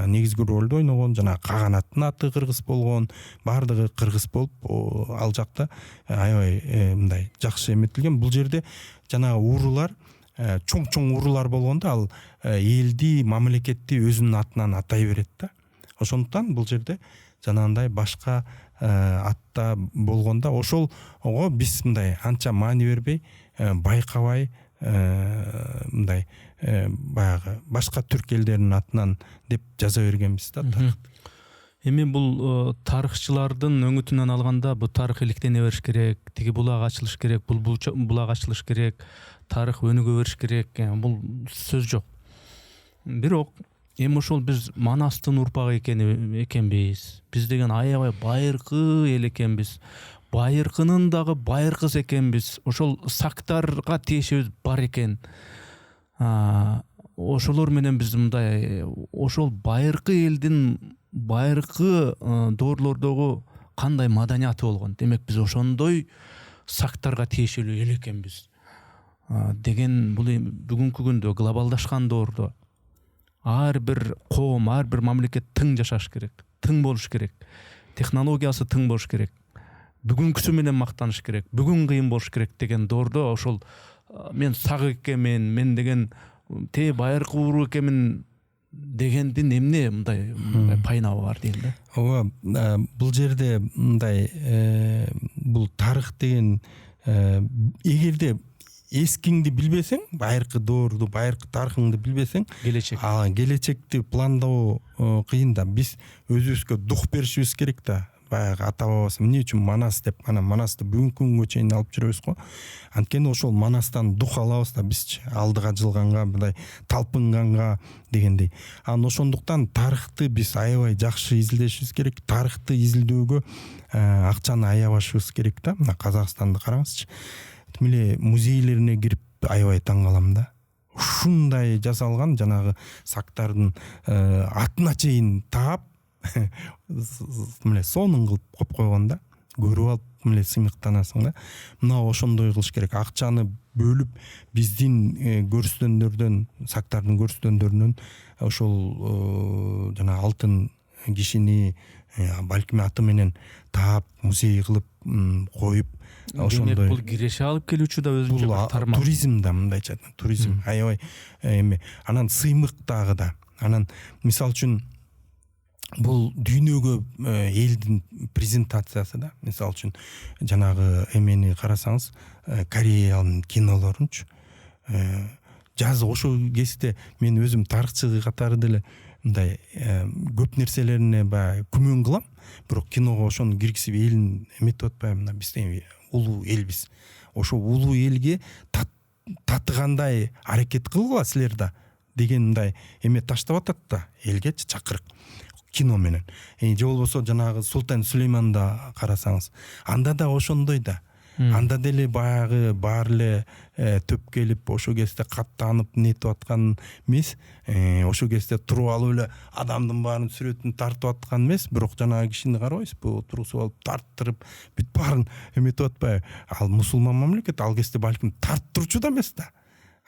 Негизги ролду ойногон, жана Каганаттын аты кыргыз болгон, баардыгы кыргыз болуп, ал жакта аябай мындай жакшы эметилген. Бул жерде жанагы уруулар чоң уруулар болгондо ал элди, мамлекетти өзүнүн атынан атай берет да. Ошондуктан бул жерде жанагындай башка атта болгондо ошолго биз мындай анча маани бербей, байкабай мындай баягы башка түрк элдеринин атынан деп жаза бергенбиз да. Эми бул тарыхчылардын өңүтүнөн алганда бул тарых иликтене бериш керек, тиги булак ачылыш керек, бул булак ачылыш керек, тарых өнүгө бериш керек, бул сөз жок. Бирок эми ошол биз Манастын урпагы экенбиз. Биз деген аябай байыркы эл экенбиз. Байыркынын дагы байыркысы экенбиз. Ошол сактарга тиешебиз бар экен. Ошолор менен биз мындай ошол байыркы элдин байыркы доорлордогу кандай маданияты болгон. Демек биз ошондой сактарга тиешелүү эл экенбиз. Деген бул бүгүнкү күндө глобалдашкан доордо ар бир коом, ар бир мамлекет тың жашаш керек, тың болуш керек. Технологиясы тың болуш керек. Бүгүнкүсү менен мактаныш керек. Бүгүн кыйын болуш керек деген доордо ошол мен сак экенмин, мен деген байыркы уруу экенмин дегендин эмне мындай пайнабы бар дейм да. Ооба, бул жерде мындай бул тарых деген эгерде эскиңди билбесең, байыркы доорду, байыркы тарыхыңды билбесең, келечекти пландоо кыйын да. Биз өзүбүзгө дух беришибиз керек да. баягы ата бабасы эмне үчүн Манас деп анан Манасты бүгүнкү күнгө чейин алып жүрөбүз го. Анткени ошол Манастан дух алабыз да бизчи, алдыга жылганга, мындай талпынганга дегендей. Анан ошондуктан тарыхты биз аябай жакшы изилдешибиз керек. Тарыхты изилдөөгө акчаны аябашыбыз керек да. Мына Казакстанды караңызчы. Тим эле музейлерине кирип аябай таң калам да. Ушундай жасалган жанагы сактардын атына чейин таап мындай сонун кылып коюп койгон да. Көрүп алып мындай сыймыктанасың да. Мына ошондой кылыш керек. Акчаны бөлүп биздин көрсөтөндөрдөн, сактардын көрсөтөндөрүнөн ошол жана алтын кишини балким аты менен таап музей кылып коюп ошондой. Бул киреше алып келүүчү да өзүнчө бир тармак. Туризм да мындайча, туризм аябай эме. Анан сыймык дагы да. Анан мисалы үчүн бул дүйнөгө элдин презентациясы да. Мисалы үчүн жанагы эмени карасаңыз, Кореянын кинолорунчу жаз ошол кезде мен өзүм тарыхчы катары деле мындай көп нерселерине баягы күмөн кылам. Бирок киного ошону киргизип элин эметип атпайбы, мына бизден улуу элбиз. Ошо улуу элге татыгандай аракет кылгыла силер да деген мындай эме таштап атат да элгечи чакырык кино менен. Же болбосо жанагы Султан Сулейманда карасаңыз, анда да ошондой да. Анда деле баягы баары эле төп келип ошол кезде каттанып нетип аткан эмес, ошол кезде туруп алып эле адамдын баарын сүрөтүн тартып аткан эмес, бирок жанагы кишини карабайсызбы, турусуп алып тарттырып бүт баарын эметип атпайбы. Ал мусулман мамлекет, ал кезде балким тарттырчу да эмес да.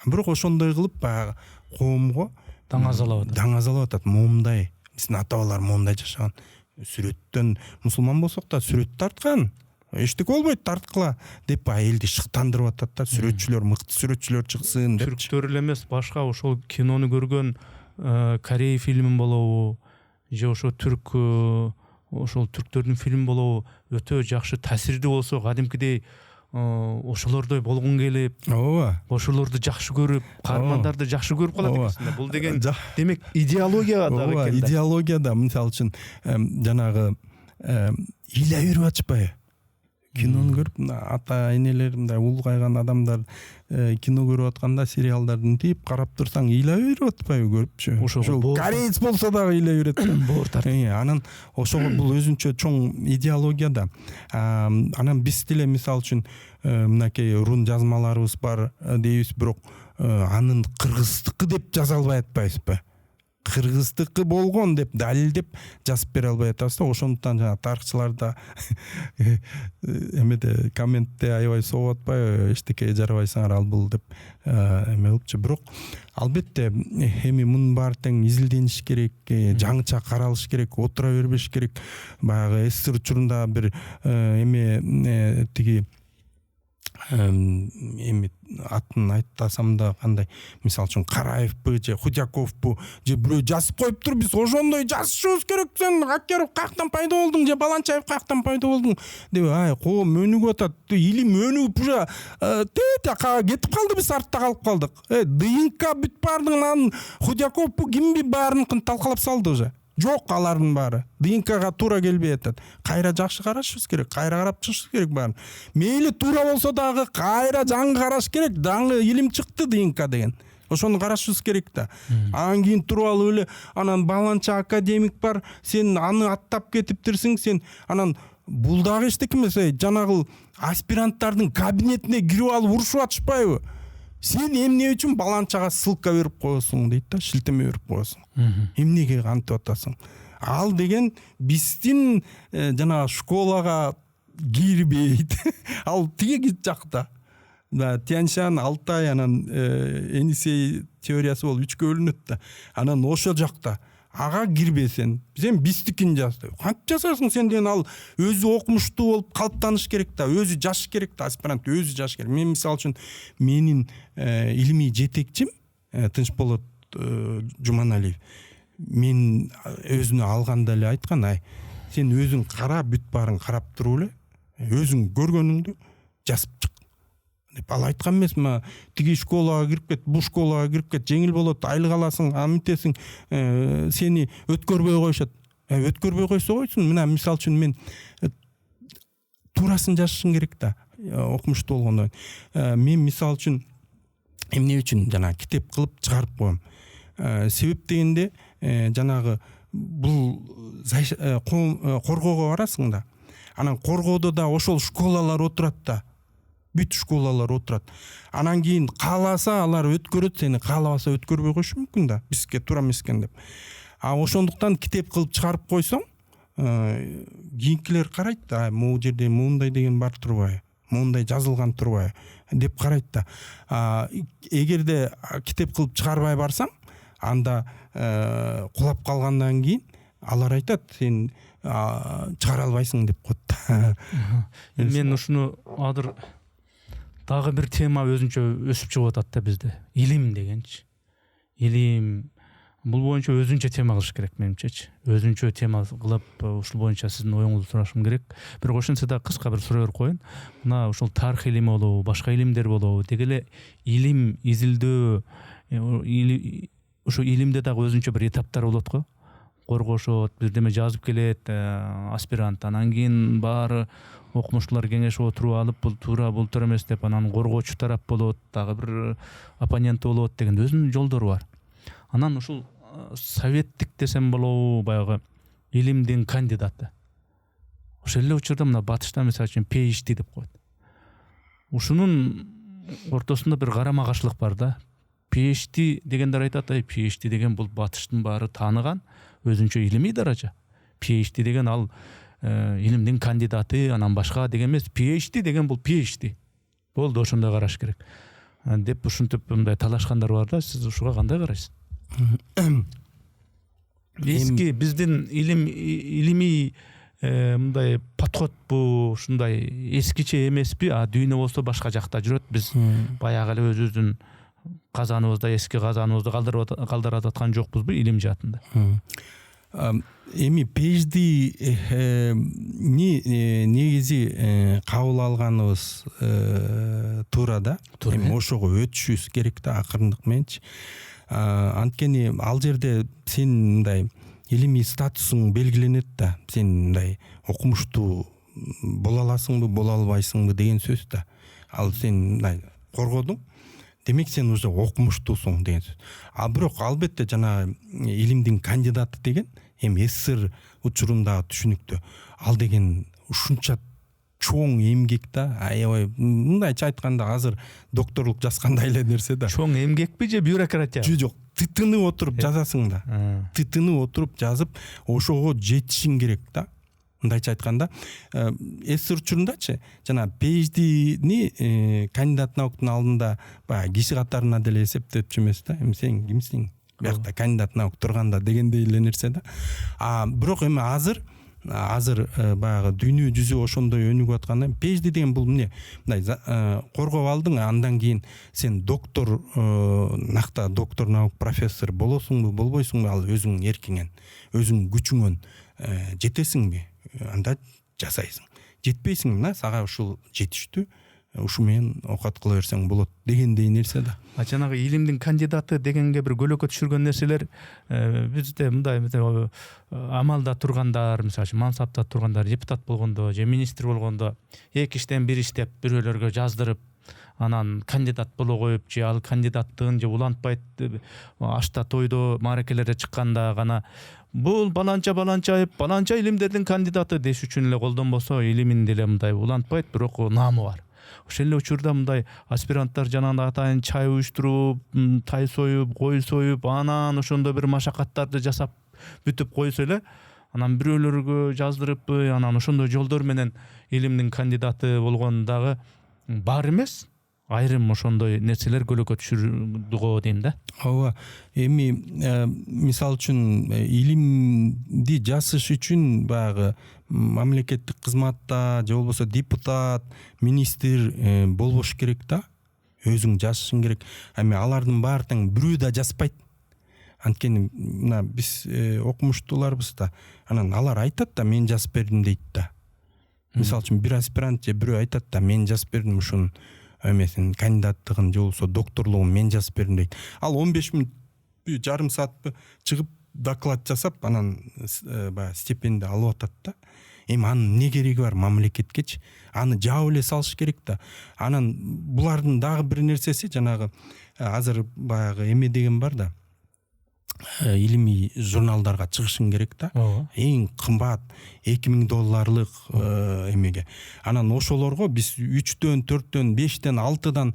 Бирок ошондой кылып баягы коомго даңазалап атат, момундай. Биздин ата-бабалар момундай жашаган. Сүрөттөн мусулман болсок да сүрөт тарткан. Эчтеке болбойт тарткыла деп элди шыктандырып атат да. Сүрөтчүлөр, мыкты сүрөтчүлөр чыксын деп. Түрктөр эле эмес, башка ошол кинону көргөн Корей фильмин болобу, же ошо ошол түрктөрдүн фильми болобу, өтө жакшы таасирдүү болсо, кадимкидей ошолордой болгон келип, ооба, ошолорду жакшы көрүп, каармандарды жакшы көрүп калат экенсиң да. Бул деген демек идеология дагы экен да. Идеология да, мисалы үчүн жанагы ыйлай берип атышпайбы? Кинону көрүп, ата энелер мындай улгайган адамдар кино көрүп атканда сериалдардын тип карап турсаң ыйлай берип атпайбы көрүпчү? Ошол кореец болсо дагы ыйлай берет. Боор тартып. Анан ошого бул өзүнчө чоң идеология да. Анан биз деле мисалы үчүн мынакей рун жазмаларыбыз бар дейбиз, бирок анын кыргыздыкы деп жаза албай атпайбызбы? Кыргыздыкы болгон деп далилдеп жазып бере албай атабыз да. Ошондуктан жана тарыхчылар да эмеде комментте аябай согуп атпайбы, эчтеке жарабайсыңар ал бул деп эме кылыпчы. Бирок албетте эми мунун баары тең изилдениш керек, жаңыча каралыш керек, отура бербеш керек. Баягы СССР учурунда бир эме тиги эми атын айтасам да кандай, мисалы үчүн Караевпу же Худяковпу же бирөө жазып коюптур, биз ошондой жазышыбыз керек. Сен Акеров каяктан пайда болдуң же Баланчаев каяктан пайда болдуң деп коом өнүгүп атат. Илим өнүгүп уже кетип калды, биз артта калып калдык. ДНК бүт баардыгынан Худяковпу кимби баарыныкын талкалап салды уже. Жок, алардын баары ДНКга туура келбей атат. Кайра жакшы карашыбыз керек, кайра карап чыгышыбыз керек баарын. Мейли туура болсо дагы кайра жаңы караш керек. Жаңы илим чыкты ДНК деген. Ошону карашыбыз керек да. Анан кийин туруп алып эле анан Баланча академик бар, сен аны аттап кетиптирсиң, сен анан бул дагы эчтеке эмес, жанагы аспиранттардын кабинетине кирип алып урушуп атышпайбы? Сен эмне үчүн Баланчага ссылка берип коесуң дейт да, шилтеме берип коесуң. Эмнеге кантип атасың? Ал деген биздин жана школага кирбейт. Ал тиги жакта. Да, Тяньшан, Алтай, анан Енисей теориясы болуп 3кө бөлүнөт да. Анан ошол жакта ага кирбесен, сен биздикин жаз. Кантип жасарсың сен деген? Ал өзү окумуштуу болуп калыптаныш керек да, өзү жаш керек да, аспирант өзү жаш керек. Мен мисалы үчүн менин илимий жетекчим Тынчболот Жуманалиев, мен өзүнө алганда эле айткан, сен өзүң кара, бүт баарын карап туруп эле, өзүң көргөнүңдү жазып чык деп. Ал айткан эмесми, тиги школага кирип кет, бул школага кирип кет, жеңил болот, айлык аласың, амитесиң, сени өткөрбөй коюшат. өткөрбөй койсо койсун. Мына мисалы үчүн мен туурасын жазышым керек да, окумуштуу болгондон. Мен мисалы үчүн эмне үчүн жана китеп кылып чыгарып коем. Себеп дегенде жанагы бул коргоого барасың да. Анан коргоодо да ошол школалар отурат да. Бүт школалар отурат. Анан кийин кааласа алар өткөрөт, сени каалабаса өткөрбөй коюшу мүмкүн да. Бизге туура эмес экен деп. Ошондуктан китеп кылып чыгарып койсоң, кийинкилер карайт да, могу жерде моундай деген бар турбайбы, моундай жазылган турбайбы деп карайт да. Эгерде китеп кылып чыгарбай барсаң, анда кулап калгандан кийин алар айтат, сен чыгара албайсың деп коет да. Мен ушуну азыр дагы бир тема өзүнчө өсүп чыгып атат да бизде. Илим дегенчи. Илим бул боюнча өзүнчө тема кылыш керек менимчечи. Өзүнчө тема кылып, ушул боюнча сиздин оюңузду сурашым керек. Бирок ошентсе да кыска бир суроо коеюн. Мына ушул тарых илими болобу, башка илимдер болобу, деги эле илим изилдөө, ушу илимде дагы өзүнчө бир этаптар болот го. Коргошот, бирдеме жазып келет аспирант, анан кийин баары окумуштуулар кеңешип отуруп алып, бул туура, бул туура эмес деп, анан коргоочу тарап болот, дагы бир оппонент болот деген өзүнүн жолдору бар. Анан ушул советтик десем болобу, баягы илимдин кандидаты. Ошол эле учурда мына батышта мисалы үчүн PhD деп коет. Ушунун ортосунда бир карама каршылык бар да. PhD дегендер айтат, PhD деген бул батыштын баары тааныган өзүнчө илимий даража. PhD деген ал илимдин кандидаты, анан башка деген эмес. PhD деген бул PhD. Болду, ошондой караш керек. Деп ушинтип мындай талашкандар бар да. Сиз ушуга кандай карайсыз? Эски биздин илимий мындай подход бу ушундай эскиче эмеспи? Дүйнө болсо башка жакта жүрөт. Биз баягы эле өзүбүздүн казаныбызда, эски казаныбызды калдырып аткан жокпузбу илим жаатында? Эми PhD негизи кабыл алганыбыз туура да. Эми ошого өтүшүбүз керек да, акырындык мененчи. Анткени ал жерде сен мындай илимий статусуң белгиленет да. Сен мындай окумуштуу боло аласыңбы, боло албайсыңбы деген сөз да. Ал сен мындай коргодуң, демек сен уже окумуштуусуң деген сөз. Бирок албетте жана илимдин кандидаты деген эми СССР учурундагы түшүнүктө ал деген ушунча чоң эмгек да, аябай мындайча айтканда азыр докторлук жазгандай эле нерсе да. Чоң эмгекпи же бюрократия? Жок, тытынып отуруп жазасың да. Тытынып отуруп жазып, ошого жетишиң керек да. Мындайча айтканда, СССР учурундачы жана PhD-ни кандидат науктун алдында баягы киши катарына деле эсептеп эмес да. Эми сен кимсиң? Биякта кандидат наук турганда дегендей эле нерсе да. Бирок эми азыр баягы дүйнө жүзү ошондой өнүгүп атканда, PhD деген бул эмне? Мындай коргоп алдың, андан кийин сен доктор, накта доктор наук профессор болосуңбу, болбойсуңбу, ал өзүңүн эркиңен, өзүңүн күчүңөн жетесиңби? Анда жасайсың. Жетпейсиң, мына сага ушул жетиштүү, ушу менен окат кыла берсең болот дегендей нерсе да. Жанагы илимдин кандидаты дегенге бир көлөкө түшүргөн нерселер бизде мындай амалда тургандар, мисалы үчүн мансапта тургандар, депутат болгондо же министр болгондо эки иштен бир иштеп бирөөлөргө жаздырып, анан кандидат боло коюп, же ал кандидаттыгын же улантпайт, ашта тойдо мааракелерде чыкканда гана бул баланча илимдердин кандидаты деш үчүн эле колдонбосо, илимин деле мындай улантпайт, бирок наамы бар. Ошол эле учурда мындай аспиранттар жанагындай атайын чай уюштуруп, тай союп, кой союп, анан ошондо бир машакаттарды жасап бүтүп койсо эле, анан бирөөлөргө жаздырып, анан ошондой жолдор менен илимдин кандидаты болгон дагы бар эмес. Айрым ошондой нерселер көлөкө түшүрдү го дейм да. Ооба. Эми мисалы үчүн илимди жасаш үчүн баягы мамлекеттик кызматта же болбосо депутат, министр болбош керек да. Өзүң жазышың керек. Эми алардын баары тең бирөө да жазбайт. Анткени мына биз окумуштууларбыз да. Анан алар айтат да, мен жазып бердим дейт да. Мисалы үчүн бир аспирант же бирөө айтат да, мен жазып бердим ушун эмесин кандидаттыгын же болбосо докторлугун мен жазып бердим дейт. Ал 15 мүнөт жарым саат чыгып доклад жасап анан баягы стипендия алып атат да. Эми анын не кереги бар мамлекеткечи? Аны жаап эле салыш керек да. Анан булардын дагы бир нерсеси жанагы азыр баягы эме деген бар да. Илимий журналдарга чыгышың керек да. Эң кымбат $2000 эмеге. Анан ошолорго биз 3дөн, 4дөн, 5ден, 6дан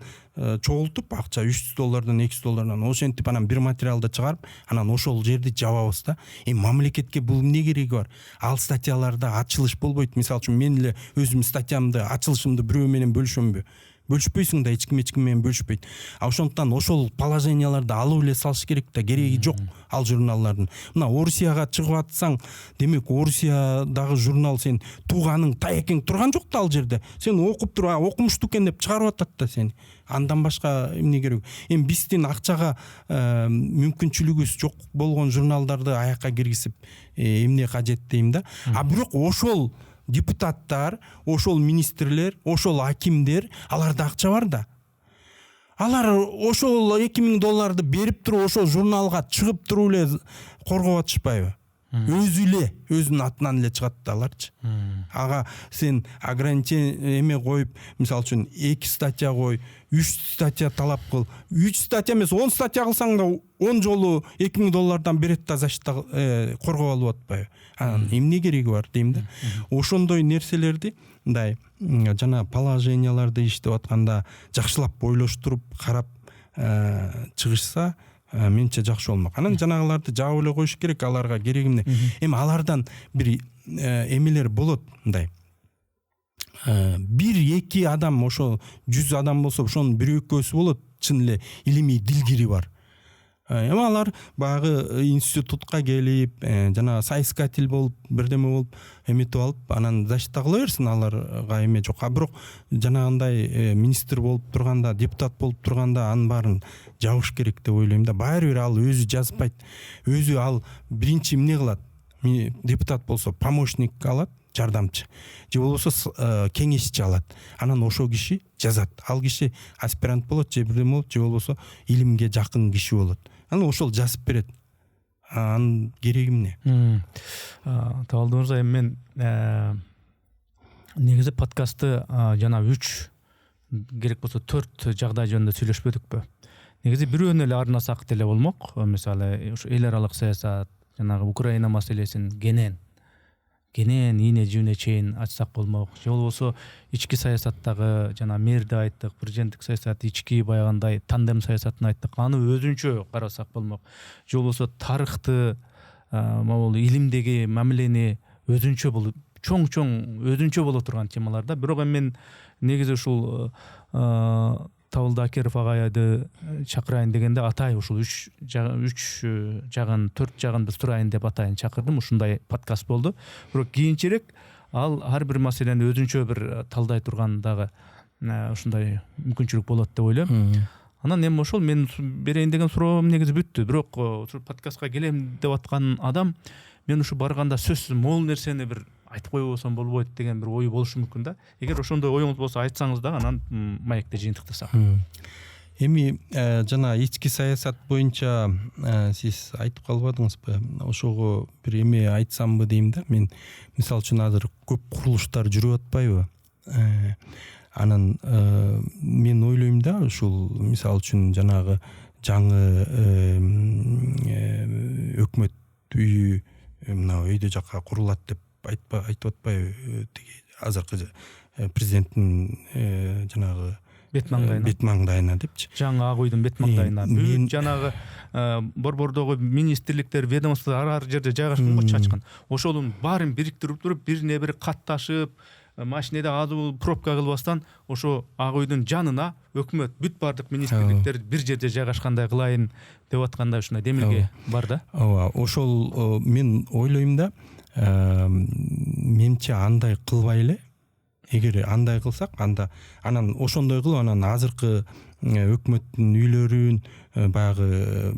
чогултуп акча $300, $200 ошентип анан бир материалды чыгарып, анан ошол жерди жабабыз да. Мамлекетке бул эмне кереги бар? Ал статьяларда ачылыш болбойт. Мисалы үчүн мен эле өзүм статьямды, ачылышымды бирөө менен бөлүшөмбү? Бөлүшпөйсүң да, эч ким менен бөлүшпөйт. Ошондуктан ошол положенияларды алып эле салыш керек да, кереги жок ал журналдардын. Мына Орусияга чыгып атсаң, демек Орусиядагы журнал сен тууганың таекең турган жок да ал жерде. Сен окуп туруп, окумушту экен деп чыгарып атат да сени. Андан башка эмне керек? Эми биздин акчага мүмкүнчүлүгүбүз жок болгон журналдарды аякка киргизип эмне кажет дейм да. А бирок ошол депутаттар, ошол министрлер, ошол акимдер, аларда акча бар да. Алар ошол $2000 берип туруп ошол журналга чыгып туруп эле коргоп атышпайбы? Өзү эле, өзүнүн атынан эле чыгат да аларчы. Ага сен ограничение эме коюп, мисалы үчүн 2 статья кой, 3 статья талап кыл. 3 статья эмес, 10 статья кылсаң да 10 жолу $2000 берет да защита коргоп алып атпайбы? Анан эмне кереги бар дейм да. Ошондой нерселерди мындай жана положенияларды иштеп атканда жакшылап ойлоштуруп, карап чыгышса, менче жакшы болмок. Анан жанагыларды жаап эле коюш керек, аларга кереги эмне? Эми алардан бир эмелер болот мындай. 1-2 адам, ошо 100 адам болсо, ошонун 1-2сөсү болот чын эле илимий дилгири бар. Эми алар багы институтка келип, жана соискатель болуп, бирдеме болуп, эметип алып, анан защита кыла берсин, аларга эме жок. А бирок жанагындай министр болуп турганда, депутат болуп турганда анын баарын жабыш керек деп ойлойм да. Баары бир ал өзү жазбайт. Өзү ал биринчи эмне кылат? Депутат болсо помощник алат, жардамчы. Же болбосо кеңешчи алат. Анан ошол киши жазат. Ал киши аспирант болот, же бирдеме болот, же болбосо илимге жакын киши болот. Анан ошол жазып берет. Анын кереги эмне? Табалды мырза, эми мен негизи подкастты жана 3 керек болсо 4 жагдай жөнүндө сүйлөшпөдүкпү? Негизи бирөөнү эле арнасак деле болмок. Мисалы, ушу эл аралык саясат, жанагы Украина маселесин кенен ийне жүүнө чейин ачсак болмок. Же болбосо ички саясаттагы жана мэрди айттык, президенттик саясат, ички баягындай тандем саясатын айттык. Аны өзүнчө карасак болмок. Же болбосо тарыхты, могул илимдеги мамилени өзүнчө бул чоң өзүнчө боло турган темаларда. Бирок эми мен негизи ушул Табылды Акеров агайды чакырайын дегенде атай ушул 3 жагын, 4 жагын биз турайын деп атайын чакырдым. Ушундай подкаст болду. Бирок кийинчерээк ал ар бир маселени өзүнчө бир талдай турган дагы ушундай мүмкүнчүлүк болот деп ойлойм. Анан эми ошол мен берейин деген суроом негизи бүттү. Бирок ушул подкастка келем деп аткан адам мен ушу барганда сөзсүз могул нерсени бир айтып койбосом болбойт деген бир ою болушу мүмкүн да. Эгер ошондой оюңуз болсо айтсаңыз да, анан маекте жыйынтыктасак. Эми жана ички саясат боюнча сиз айтып калбадыңызбы? Ошого бир эме айтсамбы дейм да. Мен мисалы үчүн азыр көп курулуштар жүрүп атпайбы? Анан мен ойлойм да, ушул мисалы үчүн жанагы жаңы өкмөт үйү мына өйдө жакка курулат деп айтып атпайбы? Тиги азыркы президенттин жанагы бет маңдайына депчи. Жаңы Ак үйдүн бет маңдайына. Бүт жанагы борбордогу министрликтер, ведомстволор ар жерде жайгашкан го чачкан. Ошолун баарын бириктирип туруп, бирине бири катташып, машинеде азыр пробка кылбастан ошо Ак үйдүн жанына өкмөт бүт бардык министрликтер бир жерде жайгашкандай кылайын деп аткандай ушундай демилге бар да. Ооба, ошол мен ойлойм да, менче андай кылбай эле. Эгер андай кылсак, анан ошондой кылып, анан азыркы өкмөттүн үйлөрүн баягы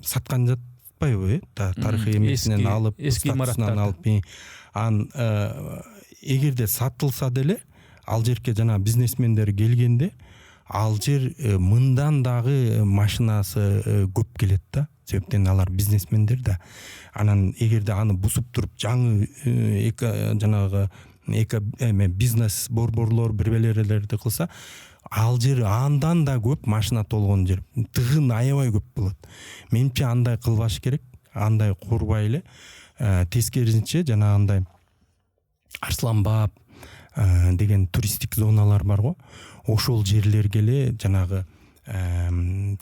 саткан жатпайбы, тарыхый эмесинен алып, статусунан алып, эгерде сатылса деле, ал жерге жана бизнесмендер келгенде, ал жер мындан дагы машинасы көп келет да, себептен алар бизнесмендер да. Анан эгерде аны бусуп туруп жаңы жанагы бизнес борборлор бирбелерди кылса, ал жер андан да көп машина толгон жер, тыгын аябай көп болот. Менимче андай кылбаш керек, андай курбай эле, тескерисинче жанагындай Арсланбаб деген туристик зоналар бар го, ошол жерлерге эле жанагы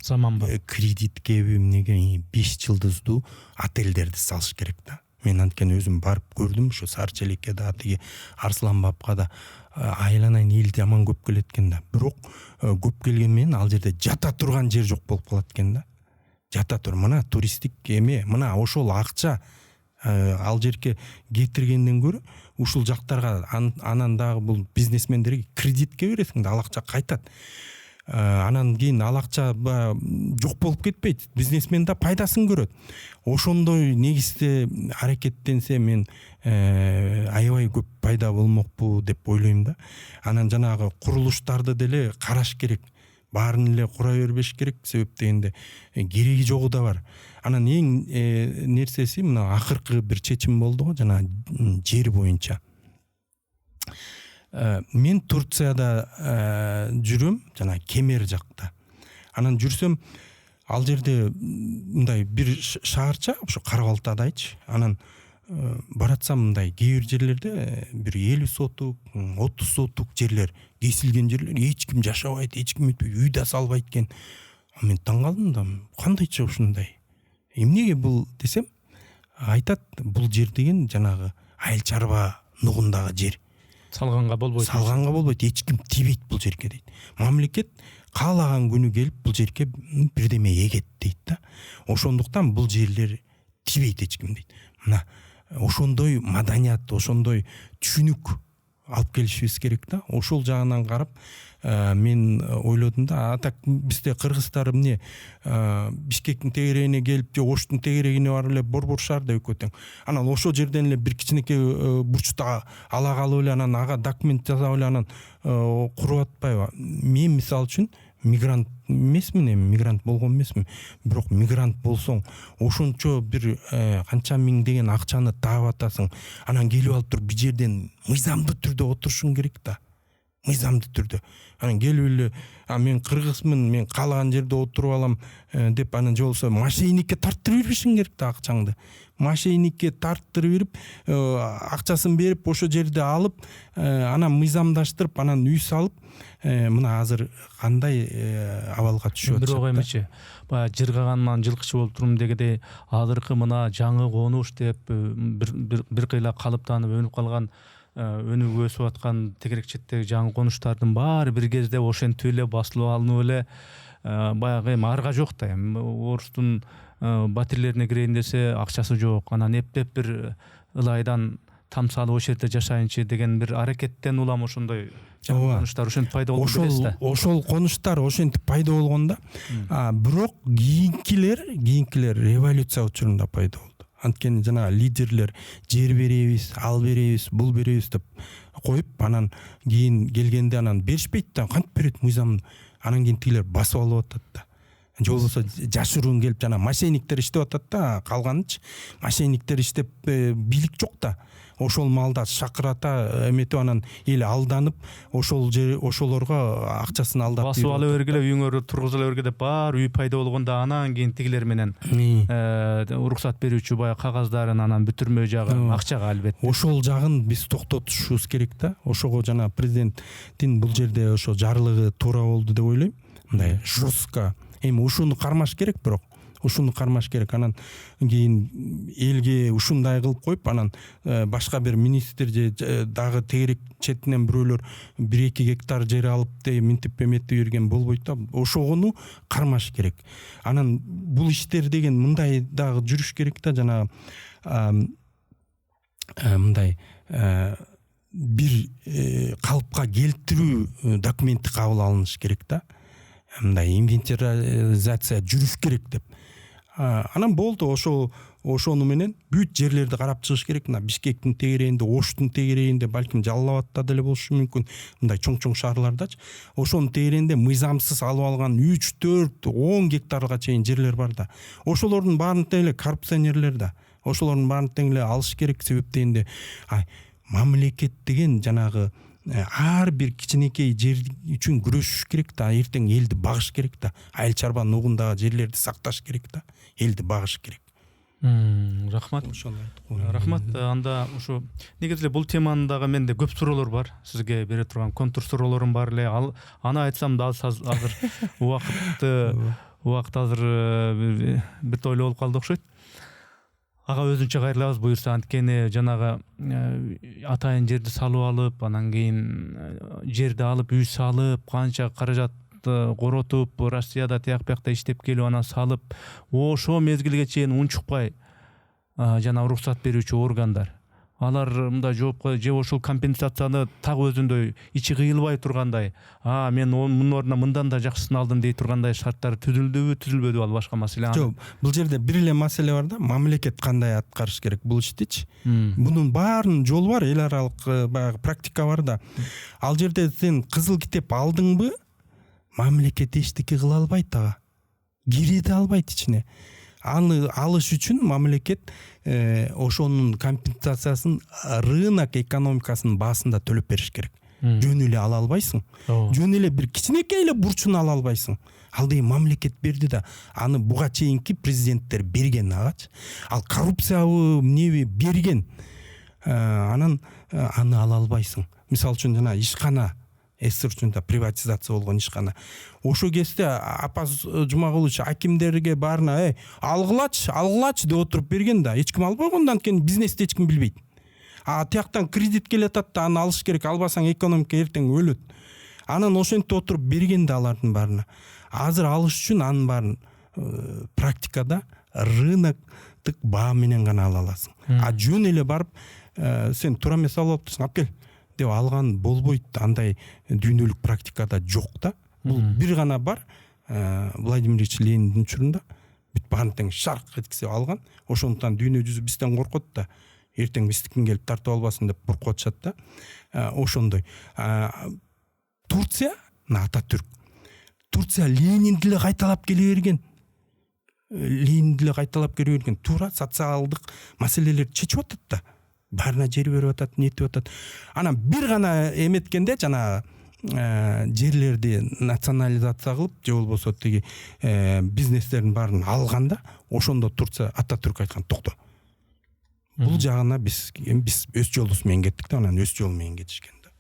Заманбап кредиткеби эмнеге 5 жылдыздуу отельдерди салыш керек да. Мен анткени өзүм барып көрдүм, ушу Сары Челекке да, тиги Арсланбапка да айланайын эл жаман көп келет экен да. Бирок көп келген менен ал жерде жата турган жер жок болуп калат экен да. Жата тур, мына туристик эме, мына ошол акча ал жерге кетиргенден көрө ушул жактарга анан дагы бул бизнесмендерге кредитке бересиң да, ал акча кайтат. Анан кийин ал акча жок болуп кетпейт, бизнесмен да пайдасын көрөт. Ошондой негизде аракеттенсе мен аябай көп пайда болмокпу деп ойлойм да. Анан жанагы курулуштарды деле караш керек, баарын эле кура бербеш керек, себеп дегенде кереги жогу да бар. Анан эң нерсеси мына акыркы бир чечим болду го, жана жер боюнча. Мен Турцияда жүрөм, жана Кемер жакта. Анан жүрсөм, ал жерде мындай бир шаарча, ошо Карабалтадайчы. Анан баратсам мындай кээ бир жерлерде бир 50 сотук, 30 сотук жерлер, кесилген жерлер, эч ким жашабайт, эч ким үй да салбайт экен. Мен таң калдым да, кандайча ушундай? Эмнеге бул десем, айтат, бул жер деген жанагы айыл чарба нугундагы жер. салганга болбойт. Салганга болбойт, эч ким тийбейт бул жерге дейт. Мамлекет каалаган күнү келип бул жерге бирдеме эгет дейт да. Ошондуктан бул жерлер тийбейт эч ким дейт. Мына ошондой маданият, ошондой түшүнүк алып келишибиз керек да. Ошол жагынан карап мен ойлодум да, атак бизде кыргыздар эмне Бишкектин тегерегине келип, же Оштун тегерегине барып эле борбор шаарда экөө тең. Анан ошол жерден эле бир кичинекей бурчта ала калып эле анан ага документ жасап эле анан куруп атпайбы? Мен мисалы үчүн мигрант эмесмин, эми мигрант болгон эмесмин. Бирок мигрант болсоң, ошончо бир канча миң деген акчаны таап атасың. Анан келип алып туруп бир жерден мыйзамдуу түрдө отурушуң керек да. Мыйзамдуу түрдө. Анан келип эле, мен кыргызмын, мен каалаган жерде отуруп алам деп анан же болсо мошенникке тарттырып бербешиң керек да акчаңды. Мошенникке тарттырып берип, акчасын берип, ошо жерде алып, анан мыйзамдаштырып, анан үй салып, мына азыр кандай абалга түшүп атышат. Бирок эмечи, баягы жыргаганман жылкычы болуп турум дегендей, азыркы мына жаңы конуш деп бир кыйла калыптанып өнүп калган, өнүгүп өсүп аткан тегерекчеттеги жаңы конуштардын баары бир кезде ошентип эле басылып алынып эле баягы эми арга жок да. Эми орустун батирлерине кирейин десе акчасы жок, анан эптеп бир ылайдан там салып ошол жерде жашайынчы деген бир аракеттен улам ошондой конуштар ошентип пайда болду билесиз да. Ошол конуштар ошентип пайда болгон да. Бирок кийинкилер революция учурунда пайда болду. Анткени жана лидерлер жер беребиз, ал беребиз, бул беребиз деп коюп, анан кийин келгенде анан беришпейт да, кантип берет мыйзам. Анан кийин тигилер басып алып атат да. Же болбосо жашыруун келип жана мошенниктер иштеп атат да, калганычы. Мошенниктер иштеп бийлик жок да. Ошол маалда шакырата эметип анан эл алданып, ошол жер ошолорго акчасын алдап басып ала бергиле, үйүңөрдү тургузула берге деп бар үй пайда болгондо анан кийин тигилер менен уруксат берүүчү баягы кагаздарын анан бүтүрмө жагы акчага албетте. Ошол жагын биз токтотушубуз керек да. Ошого жана президенттин бул жерде ошо жарлыгы туура болду деп ойлойм. Мындай жестко. Эми ушуну кармаш керек, бирок ушуну кармаш керек. Анан кийин элге ушундай кылып коюп, анан башка бир министр же дагы тегерек четинен бирөөлөр 1-2 гектар жер алып минтип эметип жүрген болбойт да. Ошогону кармаш керек. Анан бул иштер деген мындай дагы жүрүш керек да, жана мындай бир калыпка келтирүү документи кабыл алыныш керек да. Мындай инвентаризация жүрүш керек деп. Анан болду, ошону менен бүт жерлерди карап чыгыш керек. Мына Бишкектин тегерегинде, Оштун тегерегинде, балким Жалал Абадта деле болушу мүмкүн, мындай чоң шаарлардачы. Ошонун тегерегинде мыйзамсыз алып алган 3, 4, 10 гектарга чейин жерлер бар да. Ошолордун баарын тең эле коррупционерлер да. Ошолордун баарын тең эле алыш керек. Себеп дегенде мамлекет деген жанагы ар бир кичинекей жер үчүн күрөшүш керек да. Эртең элди багыш керек да. Айыл чарбанын угундагы жерлерди сакташ керек да. Элди багыш керек. Рахмат. Рахмат. Анда ушу негизи эле бул теманы дагы менде көп суроолор бар. Сизге бере турган контур суроолорум бар эле. Аны айтсам да азыр убакыт азыр бир тойло болуп калды окшойт. Ага өзүнчө кайрылабыз буюрса, анткени жанагы атайын жерди салып алып, анан кийин жерди алып үй салып, канча каражат коротуп, Россияда тияк биякта иштеп келип анан салып, ошо мезгилге чейин унчукпай жана уруксат берүүчү органдар алар мындай жоопко же ошол компенсацияны так өзүндөй ичи кыйылбай тургандай, мен мунун ордуна мындан да жакшысын алдым дей тургандай шарттар түзүлдүбү, түзүлбөдүбү, ал башка маселе. Жок, бул жерде бир эле маселе бар да, мамлекет кандай аткарыш керек бул иштичи. Бунун баарынын жолу бар, эл аралык баягы практика бар да. Ал жерде сен кызыл китеп алдыңбы, мамлекет эчтеке кыла албайт, ага кире да албайт ичине. Аны алыш үчүн мамлекет ошонун компенсациясын рынок экономикасынын баасында төлөп бериш керек. Жөн эле ала албайсың. Жөн эле бир кичинекей эле бурчун ала албайсың. Ал деген мамлекет берди да, аны буга чейинки президенттер берген агачы. Ал коррупциябы эмнеби берген. Анан аны ала албайсың. Мисалы үчүн жана ишкана СССР үчүндө приватизация болгон ишкана. Ошо кезде Апаз Жумагулович акимдерге баарына алгылачы деп отуруп берген да. Эч ким албагондан анткени бизнести эч ким билбейт. Тияктан кредит келатат да, аны алыш керек, албасаң экономика эртең өлөт. Анан ошентип отуруп берген да алардын баарына. Азыр алыш үчүн анын баарын практикада рыноктук баа менен гана ала аласың. Жөн эле барып сен туура эмес алып атасың, алып кел деп алган болбойт. Андай дүйнөлүк практикада жок да. Бул бир гана бар, Владимир Ильич Лениндин учурунда бүт баарын тең шарк эткизе алган. Ошондуктан дүйнө жүзү бизден коркот да. Эртең бизди ким келип тартып албасын деп коркуп атышат да. Ошондой. Турция, Ататүрк. Турция Ленинди эле кайталап келе берген. Туура социалдык маселелерди чечип атат да. Баарына жер берип атат, нетип атат. Анан бир гана эметкенде жана жерлерди национализация кылып, же болбосо тиги бизнестердин баарын алганда, ошондо Турция, Ататүрк айткан, токто. Бул жагына биз өз жолубуз менен кеттик да, анан өз жолу менен кетишкен да.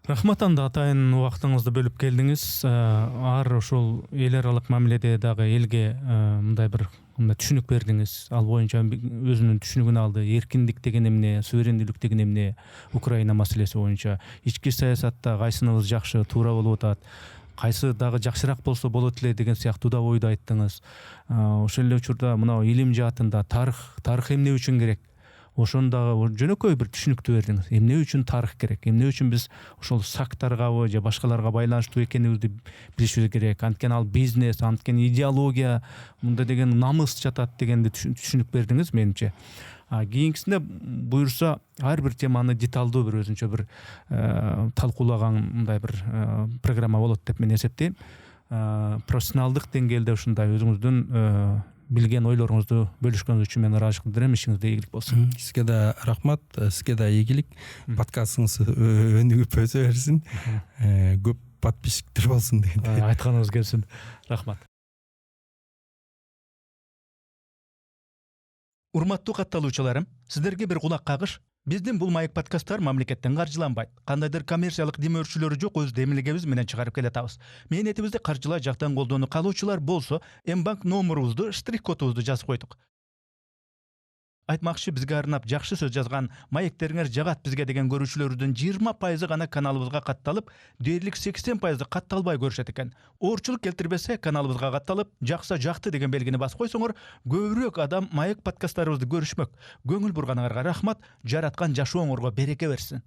Рахмат, анда атайын убактыңызды бөлүп келдиңиз. Ар ошол эл аралык мамиледе дагы элге мындай бир түшүнүк бердиңиз. Ал боюнча өзүнүн түшүнүгүн алды. Эркиндик деген эмне, суверендүүлүк деген эмне, Украина маселеси боюнча ички саясатта кайсыныбыз жакшы, туура болуп атат, кайсы дагы жакшыраак болсо болот эле деген сыяктуу да ойду айттыңыз. Ошол эле учурда мына илим жаатында тарых эмне үчүн керек? Ошону дагы жөнөкөй бир түшүнүктүү бердиңиз. Эмне үчүн тарых керек? Эмне үчүн биз ошол сактаргабы же башкаларга байланыштуу экенибизди билишибиз керек? Анткени ал бизнес, анткени идеология, мында деген намыс жатат дегенди түшүнүк бердиңиз менимче. Кийинкисинде буюрса ар бир теманы деталдуу бир өзүнчө бир талкуулаган мындай бир программа болот деп мен эсептейм. Профессионалдык деңгээлде ушундай өзүңүздүн билген ойлоруңузду бөлүшкөнүңүз үчүн мен ыраазычылык билдирем. Ишиңизде ийгилик болсун. Сизге да рахмат, сизге да ийгилик. Подкастыңыз өнүгүп өсө берсин. Көп подписчиктер болсун дегендей. Айтканыңыз келсин. Рахмат. Урматтуу катталуучуларым, сиздерге бир кулак кагыш. Биздин бул маек подкасттар мамлекеттен каржыланбайт. Кандайдыр коммерциялык демөөрчүлөрү жок, өз демилигибиз менен чыгарып келатабыз. Мээнетибизди каржылай жактан колдонуу каалоочулар болсо, М-банк номурубузду, штрих-кодубузду жазып койдук. Айтмакчы, бизге арнап жакшы сөз жазган, маектериңер жагат бизге деген көрүүчүлөрүдүн 20% гана каналыбызга катталып, дээрлик 80% катталбай көрүшөт экен. Оорчулук келтирбесе, каналыбызга катталып, жакса жакты деген белгини басып койсоңор, көбүрөөк адам маек подкасттарыбызды көрүшмөк. Көңүл бурганыңарга рахмат, жараткан жашооңорго береке берсин.